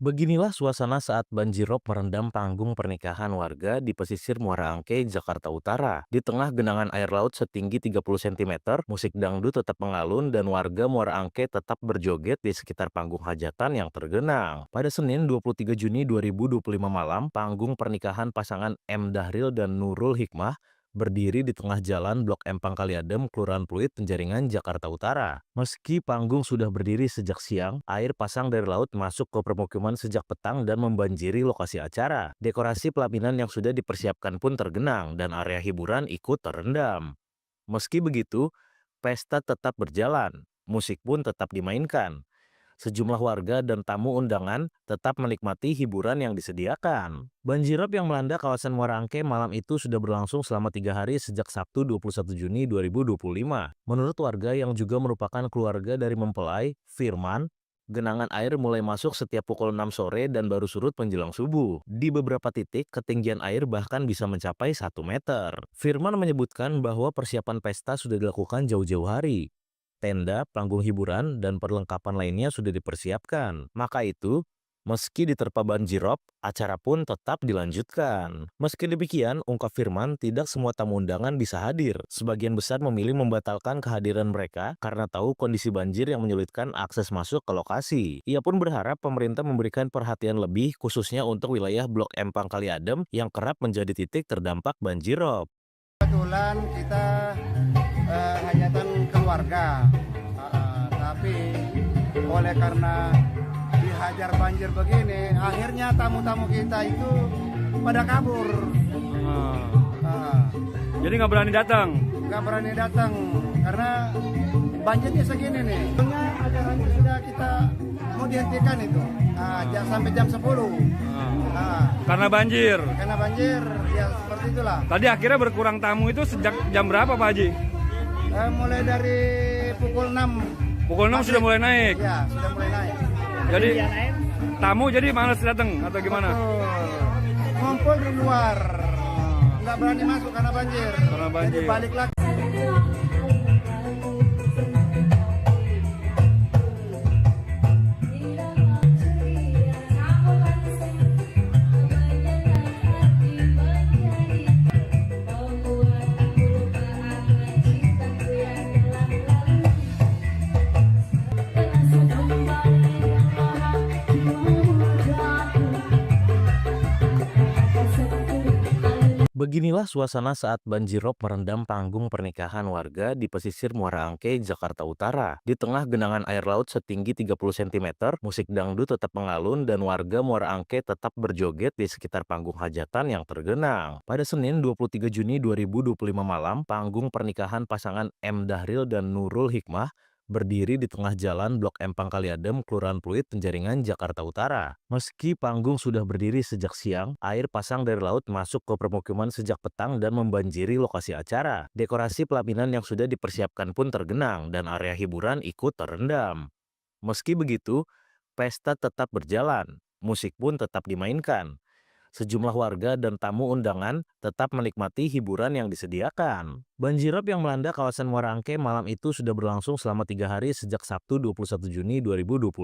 Beginilah suasana saat banjirop merendam panggung pernikahan warga di pesisir Muara Angke, Jakarta Utara. Di tengah genangan air laut setinggi 30 cm, musik dangdut tetap mengalun dan warga Muara Angke tetap berjoget di sekitar panggung hajatan yang tergenang. Pada Senin 23 Juni 2025 malam, panggung pernikahan pasangan M. Dahril dan Nurul Hikmah berdiri di tengah jalan Blok Empang Kaliadem, Kelurahan Pluit, Penjaringan, Jakarta Utara. Meski panggung sudah berdiri sejak siang, air pasang dari laut masuk ke permukiman sejak petang dan membanjiri lokasi acara. Dekorasi pelaminan yang sudah dipersiapkan pun tergenang dan area hiburan ikut terendam. Meski begitu, pesta tetap berjalan, musik pun tetap dimainkan. Sejumlah warga dan tamu undangan tetap menikmati hiburan yang disediakan. Banjirop yang melanda kawasan Muara Angke malam itu sudah berlangsung selama 3 hari sejak Sabtu 21 Juni 2025. Menurut warga yang juga merupakan keluarga dari mempelai, Firman, genangan air mulai masuk setiap pukul 6 sore dan baru surut menjelang subuh. Di beberapa titik, ketinggian air bahkan bisa mencapai 1 meter. Firman menyebutkan bahwa persiapan pesta sudah dilakukan jauh-jauh hari. Tenda, panggung hiburan, dan perlengkapan lainnya sudah dipersiapkan. Maka itu, meski diterpa banjirop, acara pun tetap dilanjutkan. Meski demikian, ungkap Firman, tidak semua tamu undangan bisa hadir. Sebagian besar memilih membatalkan kehadiran mereka karena tahu kondisi banjir yang menyulitkan akses masuk ke lokasi. Ia pun berharap pemerintah memberikan perhatian lebih khususnya untuk wilayah Blok Empang Kaliadem yang kerap menjadi titik terdampak banjirop. Kebetulan kita hajatan keluarga, tapi oleh karena dihajar banjir begini, akhirnya tamu-tamu kita itu pada kabur. Jadi nggak berani datang? Nggak berani datang karena banjirnya segini nih. Sebenarnya acaranya sudah kita mau dihentikan itu sampai jam 10. Karena banjir? Karena banjir, ya seperti itulah. Tadi akhirnya berkurang tamu itu sejak jam berapa Pak Haji? Mulai dari pukul 6. Pukul 6 sudah mulai naik? Ya, sudah mulai naik. Jadi tamu jadi malas datang atau gimana? Ngumpul di luar, nggak berani masuk karena banjir. Karena banjir. Jadi balik lagi. Beginilah suasana saat banjirop merendam panggung pernikahan warga di pesisir Muara Angke, Jakarta Utara. Di tengah genangan air laut setinggi 30 cm, musik dangdut tetap mengalun dan warga Muara Angke tetap berjoget di sekitar panggung hajatan yang tergenang. Pada Senin 23 Juni 2025 malam, panggung pernikahan pasangan M. Dahril dan Nurul Hikmah berdiri di tengah jalan Blok Empang Kaliadem, Kelurahan Pluit, Penjaringan, Jakarta Utara. Meski panggung sudah berdiri sejak siang, air pasang dari laut masuk ke permukiman sejak petang dan membanjiri lokasi acara. Dekorasi pelaminan yang sudah dipersiapkan pun tergenang dan area hiburan ikut terendam. Meski begitu, pesta tetap berjalan, musik pun tetap dimainkan. Sejumlah warga dan tamu undangan tetap menikmati hiburan yang disediakan. Banjirop yang melanda kawasan Muara Angke malam itu sudah berlangsung selama 3 hari sejak Sabtu 21 Juni 2025.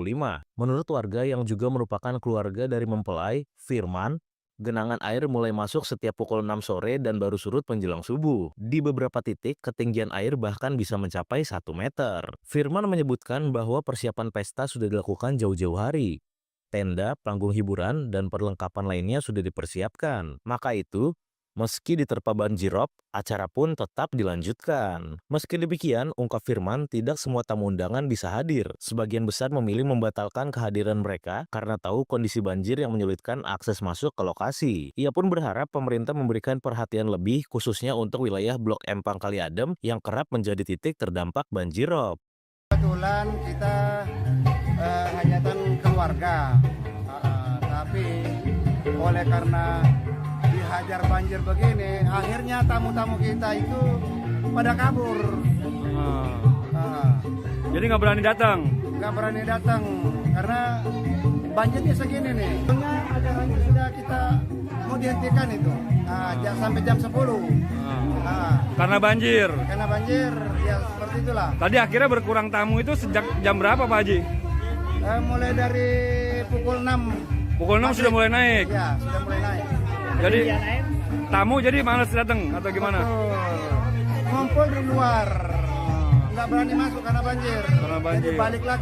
Menurut warga yang juga merupakan keluarga dari mempelai, Firman, genangan air mulai masuk setiap pukul 6 sore dan baru surut menjelang subuh. Di beberapa titik, ketinggian air bahkan bisa mencapai 1 meter. Firman menyebutkan bahwa persiapan pesta sudah dilakukan jauh-jauh hari. Tenda, panggung hiburan, dan perlengkapan lainnya sudah dipersiapkan. Maka itu, meski diterpa banjirop, acara pun tetap dilanjutkan. Meski demikian, ungkap Firman, tidak semua tamu undangan bisa hadir. Sebagian besar memilih membatalkan kehadiran mereka karena tahu kondisi banjir yang menyulitkan akses masuk ke lokasi. Ia pun berharap pemerintah memberikan perhatian lebih khususnya untuk wilayah Blok Empang Kaliadem yang kerap menjadi titik terdampak banjirop. Kebetulan kita hajatan keluarga, tapi oleh karena dihajar banjir begini, akhirnya tamu-tamu kita itu pada kabur. Jadi nggak berani datang? Nggak berani datang karena banjirnya segini nih. Sebenarnya acaranya sudah kita mau dihentikan itu sampai jam 10. Karena banjir? Karena banjir, ya seperti itulah. Tadi akhirnya berkurang tamu itu sejak jam berapa Pak Haji? Mulai dari pukul 6. Pukul 6 sudah mulai naik. Ya, sudah mulai naik. Jadi tamu jadi malas datang atau gimana? Betul. Ngumpul di luar. Nggak berani masuk karena banjir. Karena banjir. Jadi balik lagi.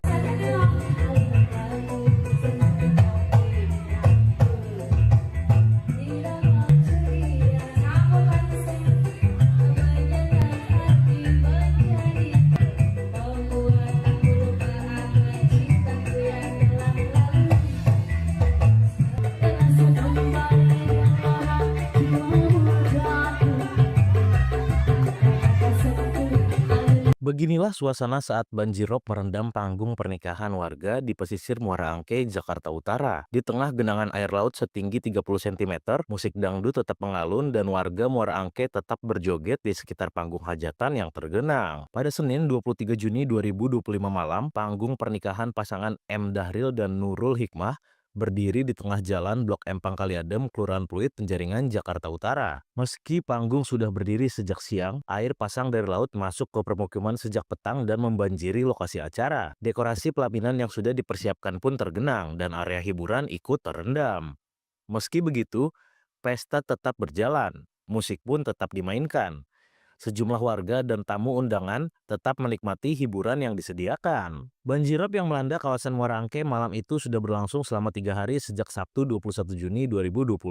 Beginilah suasana saat banjirop merendam panggung pernikahan warga di pesisir Muara Angke, Jakarta Utara. Di tengah genangan air laut setinggi 30 cm, musik dangdut tetap mengalun dan warga Muara Angke tetap berjoget di sekitar panggung hajatan yang tergenang. Pada Senin 23 Juni 2025 malam, panggung pernikahan pasangan M. Dahril dan Nurul Hikmah berdiri di tengah jalan Blok Empang Kaliadem, Kelurahan Pluit, Penjaringan, Jakarta Utara. Meski panggung sudah berdiri sejak siang, air pasang dari laut masuk ke permukiman sejak petang dan membanjiri lokasi acara. Dekorasi pelaminan yang sudah dipersiapkan pun tergenang dan area hiburan ikut terendam. Meski begitu, pesta tetap berjalan, musik pun tetap dimainkan. Sejumlah warga dan tamu undangan tetap menikmati hiburan yang disediakan. Banjirop yang melanda kawasan Muara Angke malam itu sudah berlangsung selama 3 hari sejak Sabtu 21 Juni 2025.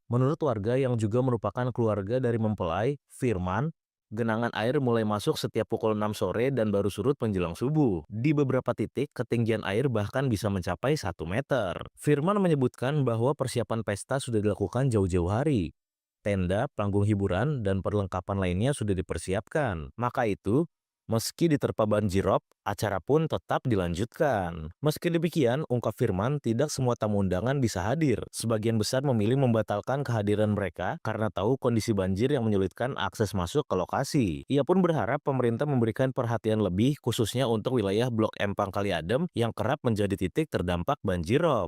Menurut warga yang juga merupakan keluarga dari mempelai, Firman, genangan air mulai masuk setiap pukul 6 sore dan baru surut menjelang subuh. Di beberapa titik, ketinggian air bahkan bisa mencapai 1 meter. Firman menyebutkan bahwa persiapan pesta sudah dilakukan jauh-jauh hari. Tenda, panggung hiburan, dan perlengkapan lainnya sudah dipersiapkan. Maka itu, meski diterpa banjirop, acara pun tetap dilanjutkan. Meski demikian, ungkap Firman, tidak semua tamu undangan bisa hadir. Sebagian besar memilih membatalkan kehadiran mereka karena tahu kondisi banjir yang menyulitkan akses masuk ke lokasi. Ia pun berharap pemerintah memberikan perhatian lebih khususnya untuk wilayah Blok Empang Kaliadem yang kerap menjadi titik terdampak banjirop.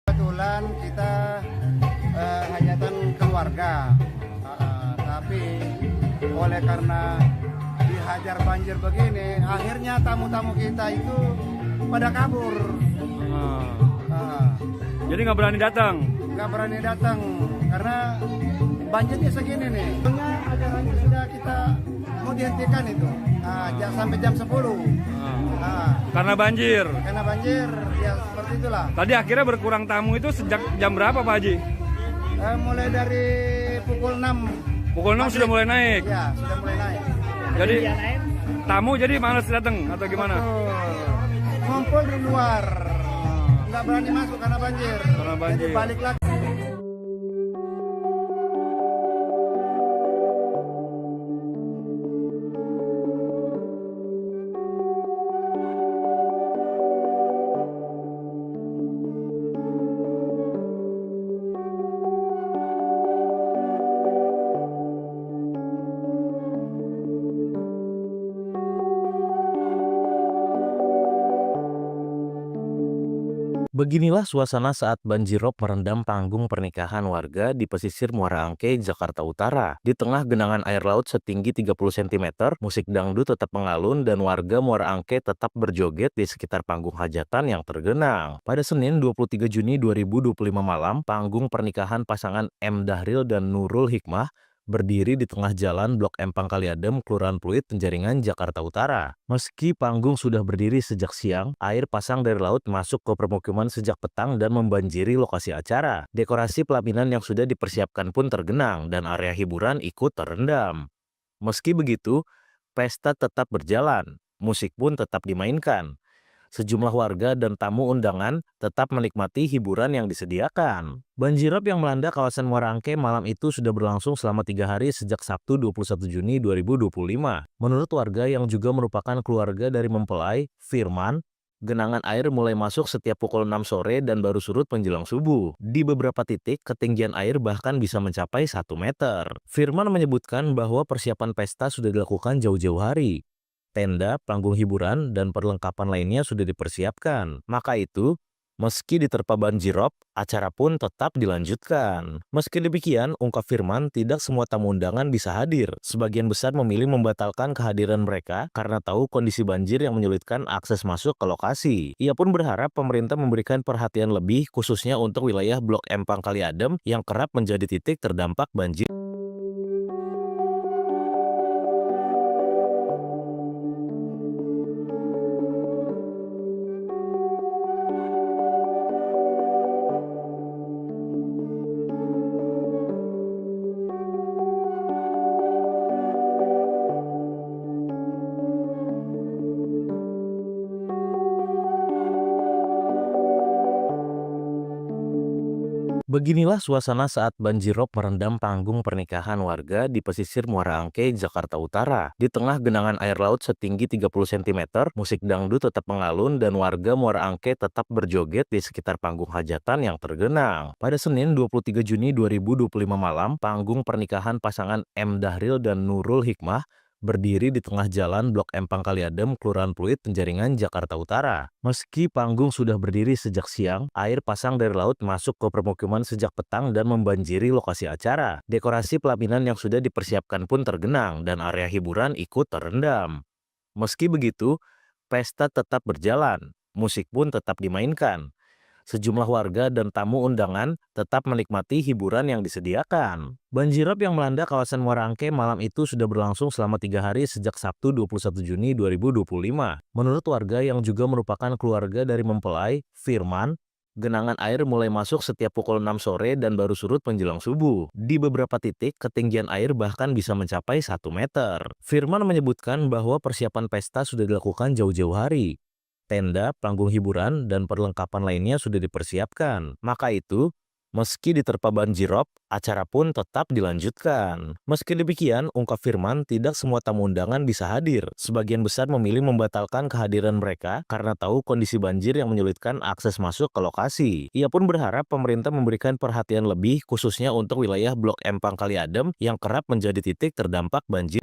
Kebetulan kita hajatan keluarga, tapi oleh karena dihajar banjir begini, akhirnya tamu-tamu kita itu pada kabur. Jadi nggak berani datang. Nggak berani datang karena banjirnya segini nih. Sebenarnya acaranya sudah kita mau dihentikan itu sampai jam 10. Karena banjir. Karena banjir, ya seperti itulah. Tadi akhirnya berkurang tamu itu sejak jam berapa Pak Haji? Mulai dari pukul 6. Pukul 6 sudah mulai naik. Ya, sudah mulai naik. Jadi tamu jadi malas datang atau gimana? Betul. Ngumpul di luar. Nggak berani masuk karena banjir. Karena banjir. Jadi balik lagi. Beginilah suasana saat banjirop merendam panggung pernikahan warga di pesisir Muara Angke, Jakarta Utara. Di tengah genangan air laut setinggi 30 cm, musik dangdut tetap mengalun dan warga Muara Angke tetap berjoget di sekitar panggung hajatan yang tergenang. Pada Senin 23 Juni 2025 malam, panggung pernikahan pasangan M. Dahril dan Nurul Hikmah berdiri di tengah jalan Blok Empang Kaliadem, Kelurahan Pluit, Penjaringan, Jakarta Utara. Meski panggung sudah berdiri sejak siang, air pasang dari laut masuk ke permukiman sejak petang dan membanjiri lokasi acara. Dekorasi pelaminan yang sudah dipersiapkan pun tergenang dan area hiburan ikut terendam. Meski begitu, pesta tetap berjalan, musik pun tetap dimainkan. Sejumlah warga dan tamu undangan tetap menikmati hiburan yang disediakan. Banjirop yang melanda kawasan Muara Angke malam itu sudah berlangsung selama 3 hari sejak Sabtu 21 Juni 2025. Menurut warga yang juga merupakan keluarga dari mempelai, Firman, genangan air mulai masuk setiap pukul 6 sore dan baru surut menjelang subuh. Di beberapa titik, ketinggian air bahkan bisa mencapai 1 meter. Firman menyebutkan bahwa persiapan pesta sudah dilakukan jauh-jauh hari. Tenda, panggung hiburan, dan perlengkapan lainnya sudah dipersiapkan. Maka itu, Meski diterpa banjirop, acara pun tetap dilanjutkan. Meski demikian, ungkap Firman, tidak semua tamu undangan bisa hadir. Sebagian besar memilih membatalkan kehadiran mereka karena tahu kondisi banjir yang menyulitkan akses masuk ke lokasi. Ia pun berharap pemerintah memberikan perhatian lebih khususnya untuk wilayah Blok Empang Kali Adem yang kerap menjadi titik terdampak banjir. Beginilah suasana saat banjirop merendam panggung pernikahan warga di pesisir Muara Angke, Jakarta Utara. Di tengah genangan air laut setinggi 30 cm, musik dangdut tetap mengalun dan warga Muara Angke tetap berjoget di sekitar panggung hajatan yang tergenang. Pada Senin 23 Juni 2025 malam, panggung pernikahan pasangan M. Dahril dan Nurul Hikmah berdiri di tengah jalan Blok Empang Kali Adem, Kelurahan Pluit, Penjaringan, Jakarta Utara. Meski panggung sudah berdiri sejak siang, air pasang dari laut masuk ke permukiman sejak petang dan membanjiri lokasi acara. Dekorasi pelaminan yang sudah dipersiapkan pun tergenang dan area hiburan ikut terendam. Meski begitu, pesta tetap berjalan, musik pun tetap dimainkan. Sejumlah warga dan tamu undangan tetap menikmati hiburan yang disediakan. Banjirop yang melanda kawasan Muara Angke malam itu sudah berlangsung selama 3 hari sejak Sabtu 21 Juni 2025. Menurut warga yang juga merupakan keluarga dari mempelai, Firman, genangan air mulai masuk setiap pukul 6 sore dan baru surut menjelang subuh. Di beberapa titik, ketinggian air bahkan bisa mencapai 1 meter. Firman menyebutkan bahwa persiapan pesta sudah dilakukan jauh-jauh hari. Tenda, panggung hiburan, dan perlengkapan lainnya sudah dipersiapkan. Maka itu, meski diterpa banjirop, acara pun tetap dilanjutkan. Meski demikian, ungkap Firman, tidak semua tamu undangan bisa hadir. Sebagian besar memilih membatalkan kehadiran mereka karena tahu kondisi banjir yang menyulitkan akses masuk ke lokasi. Ia pun berharap pemerintah memberikan perhatian lebih khususnya untuk wilayah Blok Empang Kali Adem yang kerap menjadi titik terdampak banjir.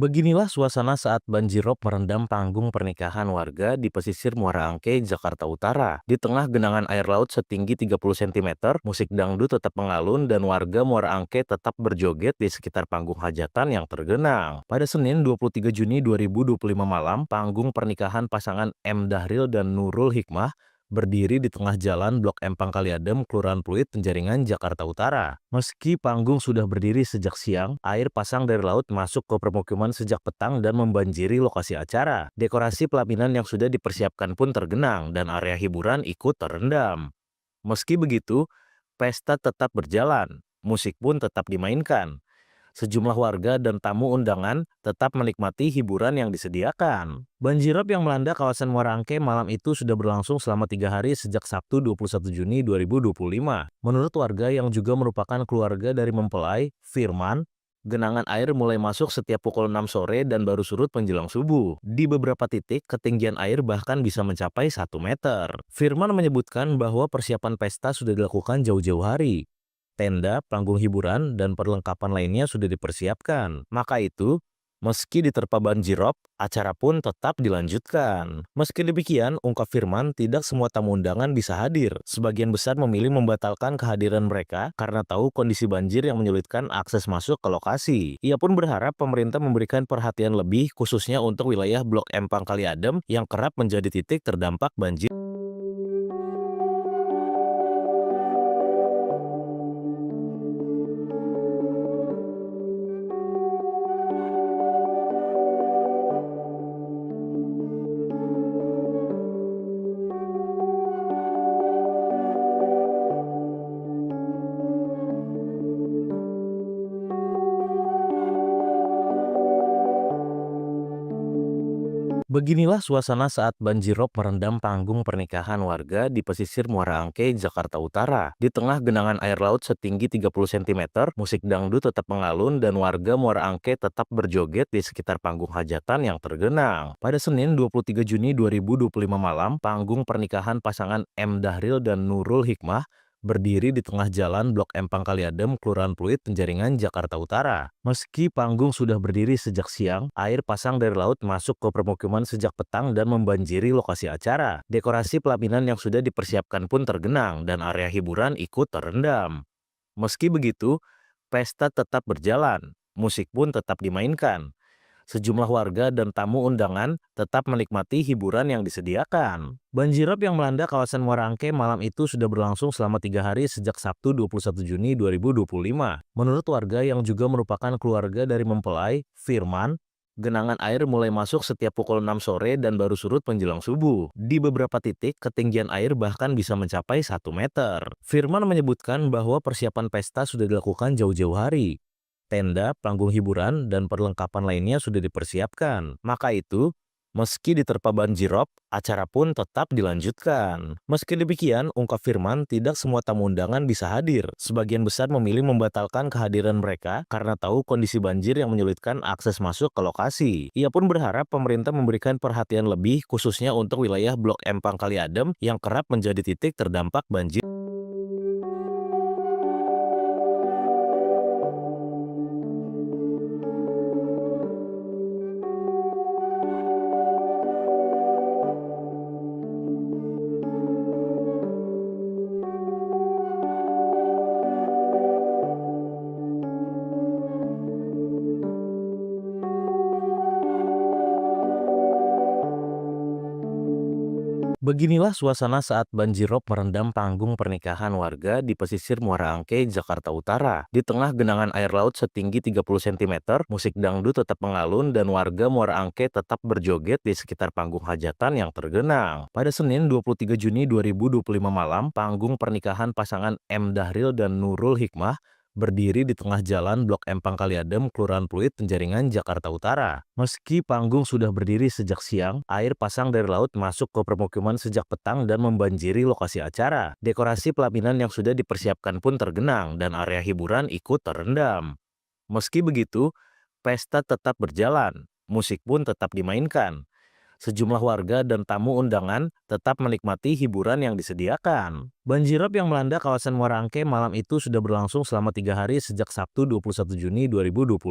Beginilah suasana saat banjirop merendam panggung pernikahan warga di pesisir Muara Angke, Jakarta Utara. Di tengah genangan air laut setinggi 30 cm, musik dangdut tetap mengalun dan warga Muara Angke tetap berjoget di sekitar panggung hajatan yang tergenang. Pada Senin 23 Juni 2025 malam, panggung pernikahan pasangan M. Dahril dan Nurul Hikmah berdiri di tengah jalan Blok Empang Kali Adem, Kelurahan Pluit, Penjaringan, Jakarta Utara. Meski panggung sudah berdiri sejak siang, air pasang dari laut masuk ke permukiman sejak petang dan membanjiri lokasi acara. Dekorasi pelaminan yang sudah dipersiapkan pun tergenang dan area hiburan ikut terendam. Meski begitu, pesta tetap berjalan, musik pun tetap dimainkan. Sejumlah warga dan tamu undangan tetap menikmati hiburan yang disediakan. Banjirop yang melanda kawasan Muara Angke malam itu sudah berlangsung selama 3 hari sejak Sabtu 21 Juni 2025. Menurut warga yang juga merupakan keluarga dari mempelai, Firman, genangan air mulai masuk setiap pukul 6 sore dan baru surut menjelang subuh. Di beberapa titik, ketinggian air bahkan bisa mencapai 1 meter. Firman menyebutkan bahwa persiapan pesta sudah dilakukan jauh-jauh hari. Tenda, panggung hiburan, dan perlengkapan lainnya sudah dipersiapkan. Maka itu, meski diterpa banjirop, acara pun tetap dilanjutkan. Meski demikian, ungkap Firman, tidak semua tamu undangan bisa hadir. Sebagian besar memilih membatalkan kehadiran mereka karena tahu kondisi banjir yang menyulitkan akses masuk ke lokasi. Ia pun berharap pemerintah memberikan perhatian lebih khususnya untuk wilayah Blok Empang Kali Adem yang kerap menjadi titik terdampak banjir. Beginilah suasana saat banjirop merendam panggung pernikahan warga di pesisir Muara Angke, Jakarta Utara. Di tengah genangan air laut setinggi 30 cm, musik dangdut tetap mengalun dan warga Muara Angke tetap berjoget di sekitar panggung hajatan yang tergenang. Pada Senin 23 Juni 2025 malam, panggung pernikahan pasangan M. Dahril dan Nurul Hikmah berdiri di tengah jalan Blok M Pangkaliadem, Kelurahan Pluit, Penjaringan, Jakarta Utara. Meski panggung sudah berdiri sejak siang, air pasang dari laut masuk ke permukiman sejak petang dan membanjiri lokasi acara. Dekorasi pelaminan yang sudah dipersiapkan pun tergenang dan area hiburan ikut terendam. Meski begitu, pesta tetap berjalan, musik pun tetap dimainkan. Sejumlah warga dan tamu undangan tetap menikmati hiburan yang disediakan. Banjirop yang melanda kawasan Muara Angke malam itu sudah berlangsung selama 3 hari sejak Sabtu 21 Juni 2025. Menurut warga yang juga merupakan keluarga dari mempelai, Firman, genangan air mulai masuk setiap pukul 6 sore dan baru surut menjelang subuh. Di beberapa titik, ketinggian air bahkan bisa mencapai 1 meter. Firman menyebutkan bahwa persiapan pesta sudah dilakukan jauh-jauh hari. Tenda, panggung hiburan, dan perlengkapan lainnya sudah dipersiapkan. Maka itu, meski diterpa banjirop, acara pun tetap dilanjutkan. Meski demikian, ungkap Firman, tidak semua tamu undangan bisa hadir. Sebagian besar memilih membatalkan kehadiran mereka karena tahu kondisi banjir yang menyulitkan akses masuk ke lokasi. Ia pun berharap pemerintah memberikan perhatian lebih khususnya untuk wilayah Blok M Pangkaliadem yang kerap menjadi titik terdampak banjir. Beginilah suasana saat banjirop merendam panggung pernikahan warga di pesisir Muara Angke, Jakarta Utara. Di tengah genangan air laut setinggi 30 cm, musik dangdut tetap mengalun dan warga Muara Angke tetap berjoget di sekitar panggung hajatan yang tergenang. Pada Senin 23 Juni 2025 malam, panggung pernikahan pasangan M. Dahril dan Nurul Hikmah berdiri di tengah jalan Blok M Pangkaliadem, Kelurahan Pluit, Penjaringan, Jakarta Utara. Meski panggung sudah berdiri sejak siang, air pasang dari laut masuk ke permukiman sejak petang dan membanjiri lokasi acara. Dekorasi pelaminan yang sudah dipersiapkan pun tergenang dan area hiburan ikut terendam. Meski begitu, pesta tetap berjalan, musik pun tetap dimainkan. Sejumlah warga dan tamu undangan tetap menikmati hiburan yang disediakan. Banjirop yang melanda kawasan Muara Angke malam itu sudah berlangsung selama 3 hari sejak Sabtu 21 Juni 2025.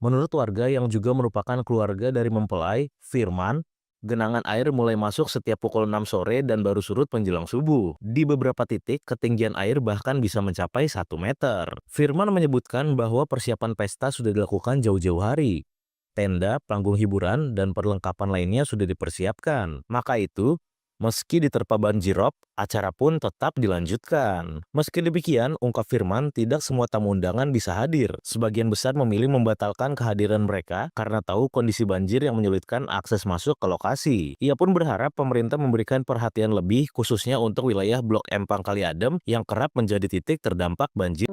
Menurut warga yang juga merupakan keluarga dari mempelai, Firman, genangan air mulai masuk setiap pukul 6 sore dan baru surut menjelang subuh. Di beberapa titik, ketinggian air bahkan bisa mencapai 1 meter. Firman menyebutkan bahwa persiapan pesta sudah dilakukan jauh-jauh hari. Tenda, panggung hiburan, dan perlengkapan lainnya sudah dipersiapkan. Maka itu, meski diterpa banjirop, acara pun tetap dilanjutkan. Meski demikian, ungkap Firman, tidak semua tamu undangan bisa hadir. Sebagian besar memilih membatalkan kehadiran mereka karena tahu kondisi banjir yang menyulitkan akses masuk ke lokasi. Ia pun berharap pemerintah memberikan perhatian lebih khususnya untuk wilayah Blok M Pangkaliadem yang kerap menjadi titik terdampak banjir.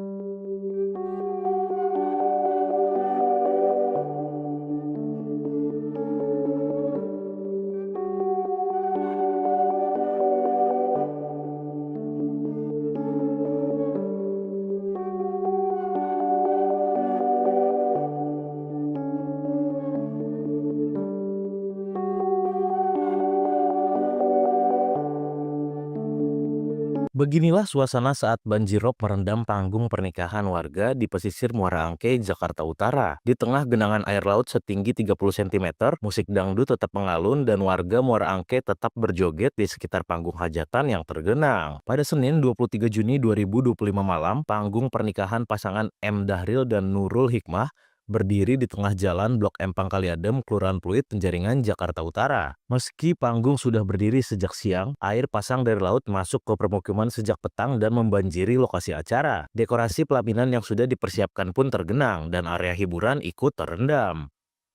Beginilah suasana saat banjirop merendam panggung pernikahan warga di pesisir Muara Angke, Jakarta Utara. Di tengah genangan air laut setinggi 30 cm, musik dangdut tetap mengalun dan warga Muara Angke tetap berjoget di sekitar panggung hajatan yang tergenang. Pada Senin 23 Juni 2025 malam, panggung pernikahan pasangan M. Dahril dan Nurul Hikmah berdiri di tengah jalan Blok M Pangkaliadem, Kelurahan Pluit, Penjaringan, Jakarta Utara. Meski panggung sudah berdiri sejak siang, air pasang dari laut masuk ke permukiman sejak petang dan membanjiri lokasi acara. Dekorasi pelaminan yang sudah dipersiapkan pun tergenang dan area hiburan ikut terendam.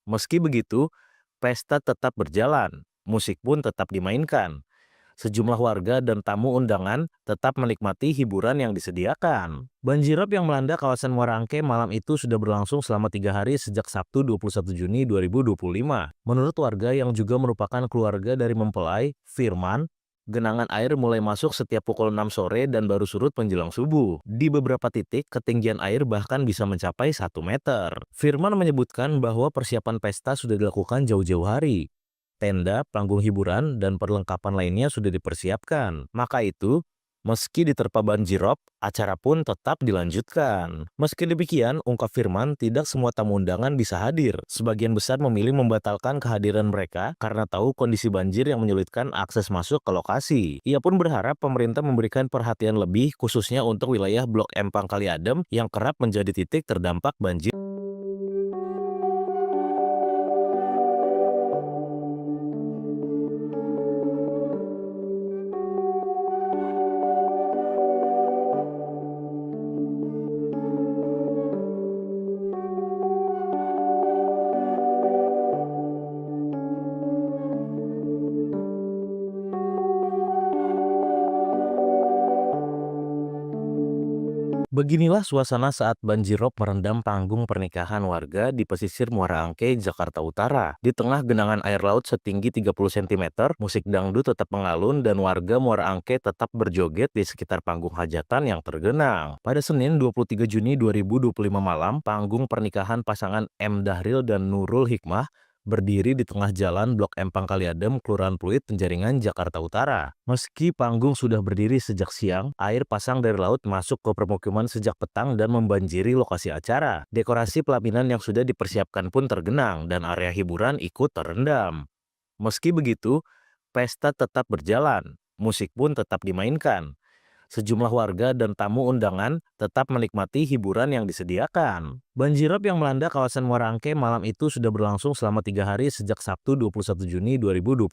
Meski begitu, pesta tetap berjalan, musik pun tetap dimainkan. Sejumlah warga dan tamu undangan tetap menikmati hiburan yang disediakan. Banjirop yang melanda kawasan Muara Angke malam itu sudah berlangsung selama 3 hari sejak Sabtu 21 Juni 2025. Menurut warga yang juga merupakan keluarga dari mempelai, Firman, genangan air mulai masuk setiap pukul 6 sore dan baru surut menjelang subuh. Di beberapa titik, ketinggian air bahkan bisa mencapai 1 meter. Firman menyebutkan bahwa persiapan pesta sudah dilakukan jauh-jauh hari. Tenda, panggung hiburan, dan perlengkapan lainnya sudah dipersiapkan. Maka itu, meski diterpa banjirop, acara pun tetap dilanjutkan. Meski demikian, ungkap Firman, tidak semua tamu undangan bisa hadir. Sebagian besar memilih membatalkan kehadiran mereka karena tahu kondisi banjir yang menyulitkan akses masuk ke lokasi. Ia pun berharap pemerintah memberikan perhatian lebih khususnya untuk wilayah Blok Empang Kaliadem yang kerap menjadi titik terdampak banjir. Beginilah suasana saat banjirop merendam panggung pernikahan warga di pesisir Muara Angke, Jakarta Utara. Di tengah genangan air laut setinggi 30 cm, musik dangdut tetap mengalun dan warga Muara Angke tetap berjoget di sekitar panggung hajatan yang tergenang. Pada Senin 23 Juni 2025 malam, panggung pernikahan pasangan M. Dahril dan Nurul Hikmah berdiri di tengah jalan Blok Empang Kaliadem, Kelurahan Pluit, Penjaringan, Jakarta Utara. Meski panggung sudah berdiri sejak siang, air pasang dari laut masuk ke permukiman sejak petang dan membanjiri lokasi acara. Dekorasi pelaminan yang sudah dipersiapkan pun tergenang dan area hiburan ikut terendam. Meski begitu, pesta tetap berjalan, musik pun tetap dimainkan. Sejumlah warga dan tamu undangan tetap menikmati hiburan yang disediakan. Banjirop yang melanda kawasan Muara Angke malam itu sudah berlangsung selama 3 hari sejak Sabtu 21 Juni 2025.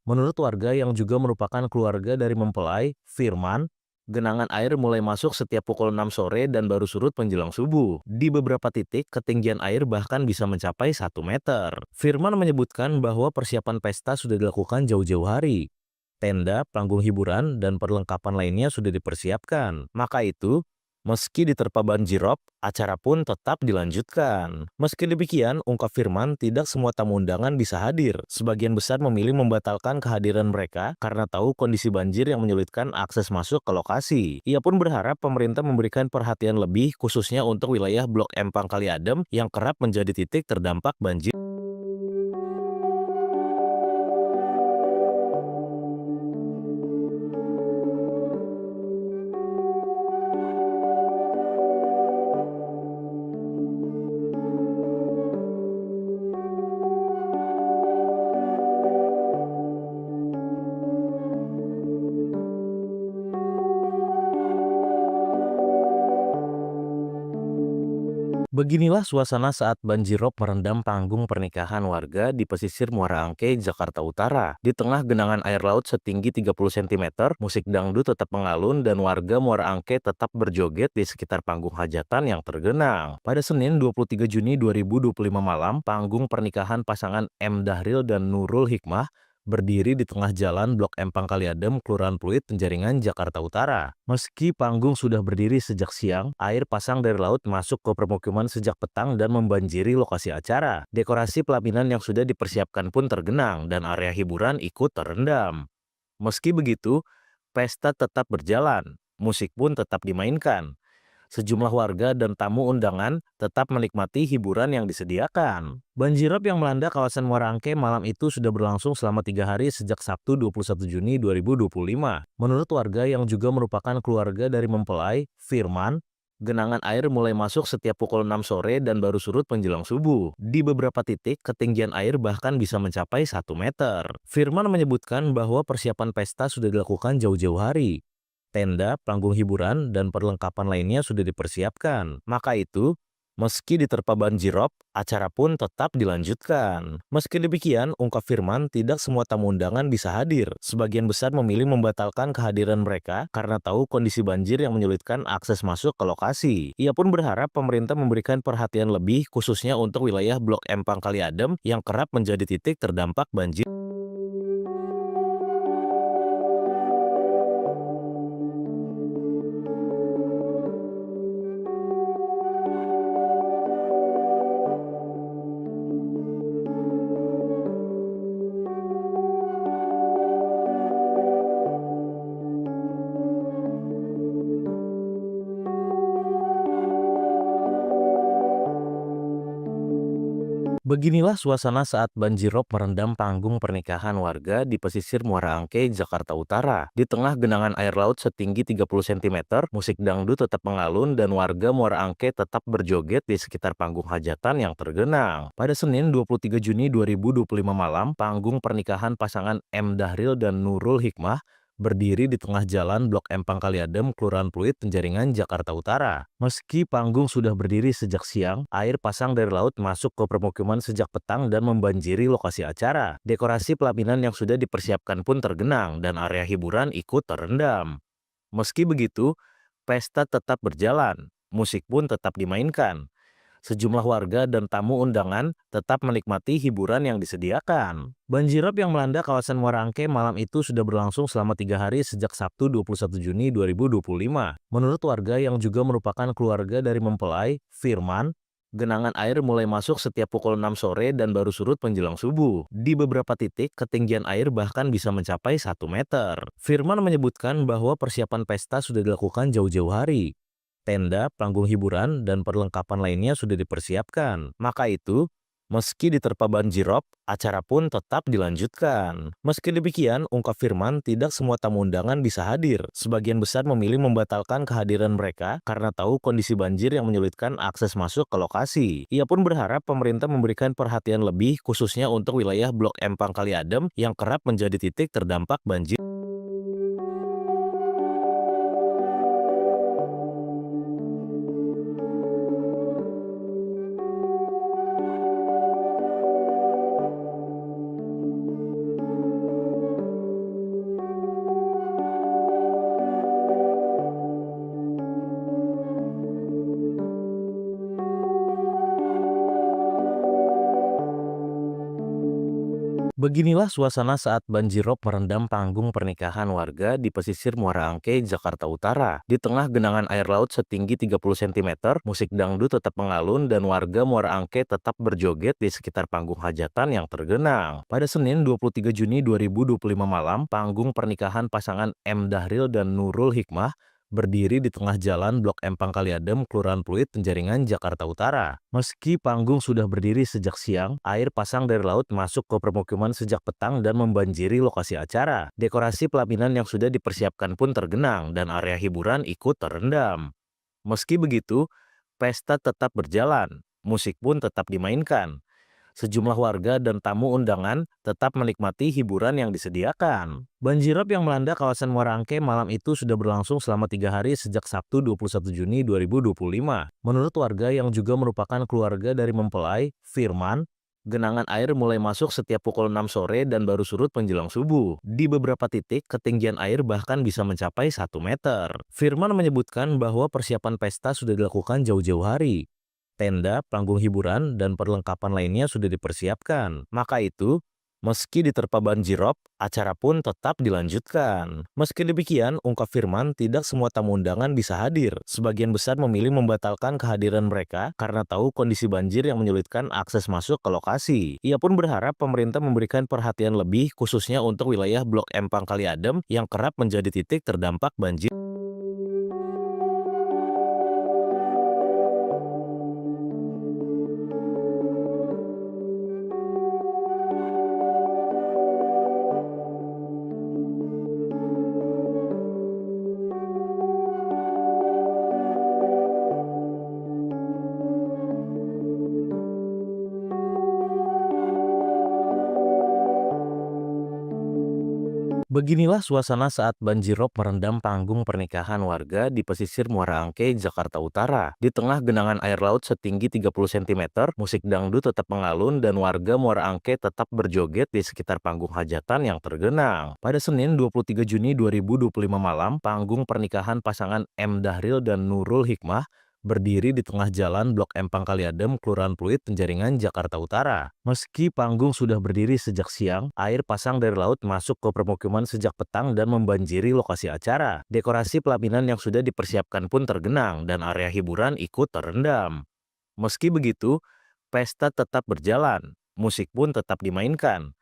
Menurut warga yang juga merupakan keluarga dari mempelai, Firman, genangan air mulai masuk setiap pukul 6 sore dan baru surut menjelang subuh. Di beberapa titik, ketinggian air bahkan bisa mencapai 1 meter. Firman menyebutkan bahwa persiapan pesta sudah dilakukan jauh-jauh hari. Tenda, panggung hiburan, dan perlengkapan lainnya sudah dipersiapkan. Maka itu, meski diterpa banjirop, acara pun tetap dilanjutkan. Meski demikian, ungkap Firman, tidak semua tamu undangan bisa hadir. Sebagian besar memilih membatalkan kehadiran mereka karena tahu kondisi banjir yang menyulitkan akses masuk ke lokasi. Ia pun berharap pemerintah memberikan perhatian lebih khususnya untuk wilayah Blok Empang Kaliadem yang kerap menjadi titik terdampak banjir. Beginilah suasana saat banjirop merendam panggung pernikahan warga di pesisir Muara Angke, Jakarta Utara. Di tengah genangan air laut setinggi 30 cm, musik dangdut tetap mengalun dan warga Muara Angke tetap berjoget di sekitar panggung hajatan yang tergenang. Pada Senin 23 Juni 2025 malam, panggung pernikahan pasangan M. Dahril dan Nurul Hikmah berdiri di tengah jalan Blok Empang Kaliadem, Kelurahan Pluit, Penjaringan, Jakarta Utara. Meski panggung sudah berdiri sejak siang, air pasang dari laut masuk ke permukiman sejak petang dan membanjiri lokasi acara. Dekorasi pelaminan yang sudah dipersiapkan pun tergenang dan area hiburan ikut terendam. Meski begitu, pesta tetap berjalan, musik pun tetap dimainkan. Sejumlah warga dan tamu undangan tetap menikmati hiburan yang disediakan. Banjirop yang melanda kawasan Muara Angke malam itu sudah berlangsung selama 3 hari sejak Sabtu 21 Juni 2025. Menurut warga yang juga merupakan keluarga dari mempelai, Firman, genangan air mulai masuk setiap pukul 6 sore dan baru surut menjelang subuh. Di beberapa titik, ketinggian air bahkan bisa mencapai 1 meter. Firman menyebutkan bahwa persiapan pesta sudah dilakukan jauh-jauh hari. Tenda, panggung hiburan, dan perlengkapan lainnya sudah dipersiapkan. Maka itu, meski diterpa banjirop, acara pun tetap dilanjutkan. Meski demikian, ungkap Firman, tidak semua tamu undangan bisa hadir. Sebagian besar memilih membatalkan kehadiran mereka karena tahu kondisi banjir yang menyulitkan akses masuk ke lokasi. Ia pun berharap pemerintah memberikan perhatian lebih khususnya untuk wilayah Blok Empang Kaliadem yang kerap menjadi titik terdampak banjir. Beginilah suasana saat banjirop merendam panggung pernikahan warga di pesisir Muara Angke, Jakarta Utara. Di tengah genangan air laut setinggi 30 cm, musik dangdut tetap mengalun dan warga Muara Angke tetap berjoget di sekitar panggung hajatan yang tergenang. Pada Senin 23 Juni 2025 malam, panggung pernikahan pasangan M. Dahril dan Nurul Hikmah berdiri di tengah jalan Blok M Pangkaliadem, Kelurahan Pluit, Penjaringan, Jakarta Utara. Meski panggung sudah berdiri sejak siang, air pasang dari laut masuk ke permukiman sejak petang dan membanjiri lokasi acara. Dekorasi pelaminan yang sudah dipersiapkan pun tergenang dan area hiburan ikut terendam. Meski begitu, pesta tetap berjalan, musik pun tetap dimainkan. Sejumlah warga dan tamu undangan tetap menikmati hiburan yang disediakan. Banjirop yang melanda kawasan Muara Angke malam itu sudah berlangsung selama 3 hari sejak Sabtu 21 Juni 2025. Menurut warga yang juga merupakan keluarga dari mempelai, Firman, genangan air mulai masuk setiap pukul 6 sore dan baru surut menjelang subuh. Di beberapa titik, ketinggian air bahkan bisa mencapai 1 meter. Firman menyebutkan bahwa persiapan pesta sudah dilakukan jauh-jauh hari. Tenda, panggung hiburan, dan perlengkapan lainnya sudah dipersiapkan. Maka itu, meski diterpa banjirop, acara pun tetap dilanjutkan. Meski demikian, ungkap Firman, tidak semua tamu undangan bisa hadir. Sebagian besar memilih membatalkan kehadiran mereka karena tahu kondisi banjir yang menyulitkan akses masuk ke lokasi. Ia pun berharap pemerintah memberikan perhatian lebih khususnya untuk wilayah Blok M Pangkaliadem yang kerap menjadi titik terdampak banjir. Beginilah suasana saat banjirop merendam panggung pernikahan warga di pesisir Muara Angke, Jakarta Utara. Di tengah genangan air laut setinggi 30 cm, musik dangdut tetap mengalun dan warga Muara Angke tetap berjoget di sekitar panggung hajatan yang tergenang. Pada Senin 23 Juni 2025 malam, panggung pernikahan pasangan M. Dahril dan Nurul Hikmah berdiri di tengah jalan Blok M Pangkaliadem, Kelurahan Pluit, Penjaringan, Jakarta Utara. Meski panggung sudah berdiri sejak siang, air pasang dari laut masuk ke permukiman sejak petang dan membanjiri lokasi acara. Dekorasi pelaminan yang sudah dipersiapkan pun tergenang dan area hiburan ikut terendam. Meski begitu, pesta tetap berjalan, musik pun tetap dimainkan. Sejumlah warga dan tamu undangan tetap menikmati hiburan yang disediakan. Banjirop yang melanda kawasan Muara Angke malam itu sudah berlangsung selama 3 hari sejak Sabtu 21 Juni 2025. Menurut warga yang juga merupakan keluarga dari mempelai, Firman, genangan air mulai masuk setiap pukul 6 sore dan baru surut menjelang subuh. Di beberapa titik, ketinggian air bahkan bisa mencapai 1 meter. Firman menyebutkan bahwa persiapan pesta sudah dilakukan jauh-jauh hari. Tenda, panggung hiburan, dan perlengkapan lainnya sudah dipersiapkan. Maka itu, meski diterpa banjirop, acara pun tetap dilanjutkan. Meski demikian, ungkap Firman, tidak semua tamu undangan bisa hadir. Sebagian besar memilih membatalkan kehadiran mereka karena tahu kondisi banjir yang menyulitkan akses masuk ke lokasi. Ia pun berharap pemerintah memberikan perhatian lebih khususnya untuk wilayah Blok M Pangkaliadem yang kerap menjadi titik terdampak banjir. Beginilah suasana saat banjirop merendam panggung pernikahan warga di pesisir Muara Angke, Jakarta Utara. Di tengah genangan air laut setinggi 30 cm, musik dangdut tetap mengalun dan warga Muara Angke tetap berjoget di sekitar panggung hajatan yang tergenang. Pada Senin 23 Juni 2025 malam, panggung pernikahan pasangan M. Dahril dan Nurul Hikmah berdiri di tengah jalan Blok M Pangkaliadem, Kelurahan Pluit, Penjaringan, Jakarta Utara. Meski panggung sudah berdiri sejak siang, air pasang dari laut masuk ke permukiman sejak petang dan membanjiri lokasi acara. Dekorasi pelaminan yang sudah dipersiapkan pun tergenang dan area hiburan ikut terendam. Meski begitu, pesta tetap berjalan, musik pun tetap dimainkan.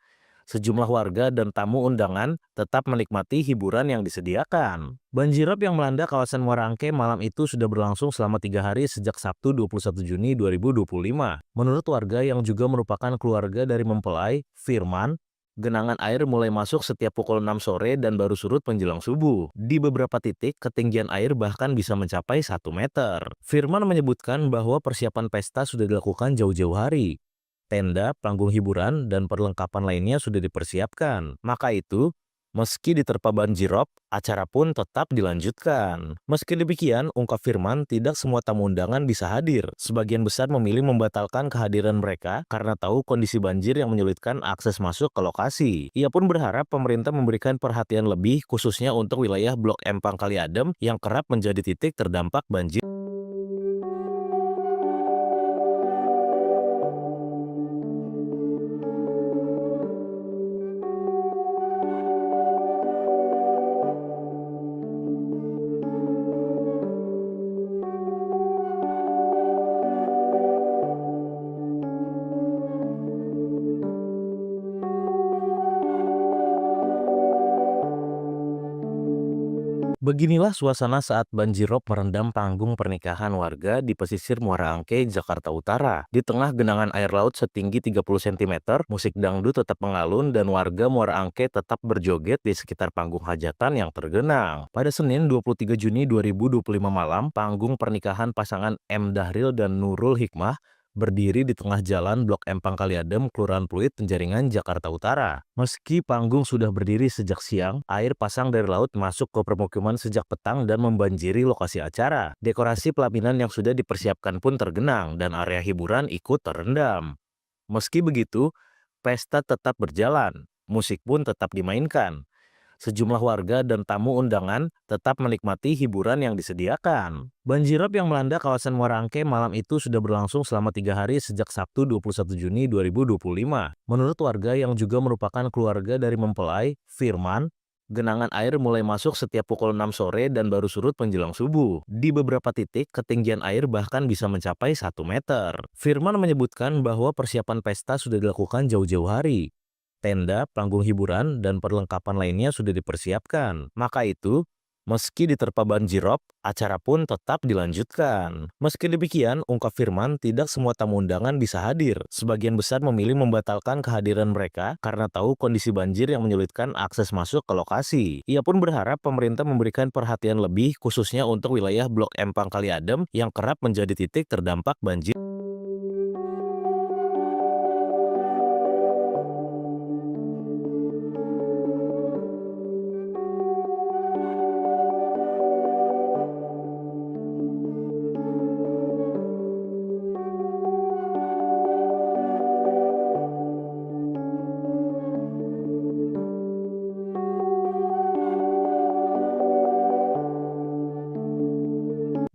Sejumlah warga dan tamu undangan tetap menikmati hiburan yang disediakan. Banjirop yang melanda kawasan Muara Angke malam itu sudah berlangsung selama 3 hari sejak Sabtu 21 Juni 2025. Menurut warga yang juga merupakan keluarga dari mempelai, Firman, genangan air mulai masuk setiap pukul 6 sore dan baru surut menjelang subuh. Di beberapa titik, ketinggian air bahkan bisa mencapai 1 meter. Firman menyebutkan bahwa persiapan pesta sudah dilakukan jauh-jauh hari. Tenda, panggung hiburan, dan perlengkapan lainnya sudah dipersiapkan. Maka itu, meski diterpa banjirop, acara pun tetap dilanjutkan. Meski demikian, ungkap Firman, tidak semua tamu undangan bisa hadir. Sebagian besar memilih membatalkan kehadiran mereka karena tahu kondisi banjir yang menyulitkan akses masuk ke lokasi. Ia pun berharap pemerintah memberikan perhatian lebih khususnya untuk wilayah Blok M Pangkali Adem yang kerap menjadi titik terdampak banjir. Beginilah suasana saat banjirop merendam panggung pernikahan warga di pesisir Muara Angke, Jakarta Utara. Di tengah genangan air laut setinggi 30 cm, musik dangdut tetap mengalun dan warga Muara Angke tetap berjoget di sekitar panggung hajatan yang tergenang. Pada Senin 23 Juni 2025 malam, panggung pernikahan pasangan M. Dahril dan Nurul Hikmah berdiri di tengah jalan Blok M Pangkali Adem, Kelurahan Pluit, Penjaringan, Jakarta Utara. Meski panggung sudah berdiri sejak siang, air pasang dari laut masuk ke permukiman sejak petang dan membanjiri lokasi acara. Dekorasi pelaminan yang sudah dipersiapkan pun tergenang dan area hiburan ikut terendam. Meski begitu, pesta tetap berjalan, musik pun tetap dimainkan. Sejumlah warga dan tamu undangan tetap menikmati hiburan yang disediakan. Banjirop yang melanda kawasan Muara Angke malam itu sudah berlangsung selama 3 hari sejak Sabtu 21 Juni 2025. Menurut warga yang juga merupakan keluarga dari mempelai, Firman, genangan air mulai masuk setiap pukul 6 sore dan baru surut menjelang subuh. Di beberapa titik, ketinggian air bahkan bisa mencapai 1 meter. Firman menyebutkan bahwa persiapan pesta sudah dilakukan jauh-jauh hari. Tenda, panggung hiburan, dan perlengkapan lainnya sudah dipersiapkan. Maka itu, meski diterpa banjirop, acara pun tetap dilanjutkan. Meski demikian, ungkap Firman, tidak semua tamu undangan bisa hadir. Sebagian besar memilih membatalkan kehadiran mereka karena tahu kondisi banjir yang menyulitkan akses masuk ke lokasi. Ia pun berharap pemerintah memberikan perhatian lebih khususnya untuk wilayah Blok M Pangkali Adem yang kerap menjadi titik terdampak banjir.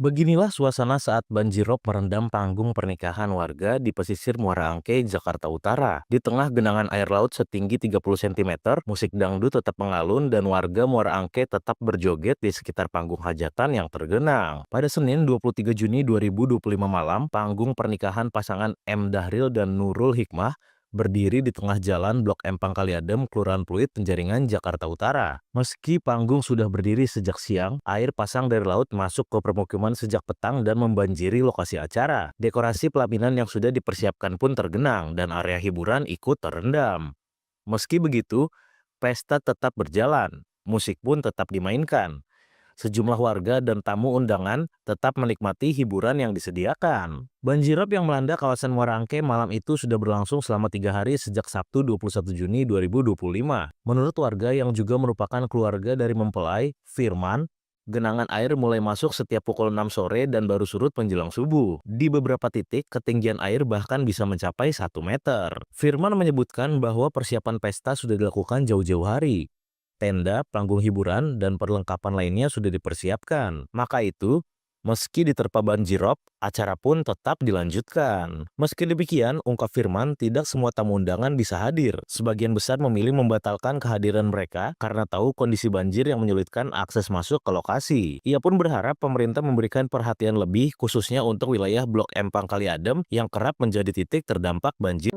Beginilah suasana saat banjirop merendam panggung pernikahan warga di pesisir Muara Angke, Jakarta Utara. Di tengah genangan air laut setinggi 30 cm, musik dangdut tetap mengalun dan warga Muara Angke tetap berjoget di sekitar panggung hajatan yang tergenang. Pada Senin 23 Juni 2025 malam, panggung pernikahan pasangan M. Dahril dan Nurul Hikmah berdiri di tengah jalan Blok M Pangkali Adem, Kelurahan Pluit, Penjaringan, Jakarta Utara. Meski panggung sudah berdiri sejak siang, air pasang dari laut masuk ke permukiman sejak petang dan membanjiri lokasi acara. Dekorasi pelaminan yang sudah dipersiapkan pun tergenang dan area hiburan ikut terendam. Meski begitu, pesta tetap berjalan, musik pun tetap dimainkan. Sejumlah warga dan tamu undangan tetap menikmati hiburan yang disediakan. Banjirop yang melanda kawasan Muara Angke malam itu sudah berlangsung selama 3 hari sejak Sabtu 21 Juni 2025. Menurut warga yang juga merupakan keluarga dari mempelai, Firman, genangan air mulai masuk setiap pukul 6 sore dan baru surut menjelang subuh. Di beberapa titik, ketinggian air bahkan bisa mencapai 1 meter. Firman menyebutkan bahwa persiapan pesta sudah dilakukan jauh-jauh hari. Tenda, panggung hiburan, dan perlengkapan lainnya sudah dipersiapkan. Maka itu, meski diterpa banjirop, acara pun tetap dilanjutkan. Meski demikian, ungkap Firman, tidak semua tamu undangan bisa hadir. Sebagian besar memilih membatalkan kehadiran mereka karena tahu kondisi banjir yang menyulitkan akses masuk ke lokasi. Ia pun berharap pemerintah memberikan perhatian lebih khususnya untuk wilayah Blok M Pangkali Adem yang kerap menjadi titik terdampak banjir.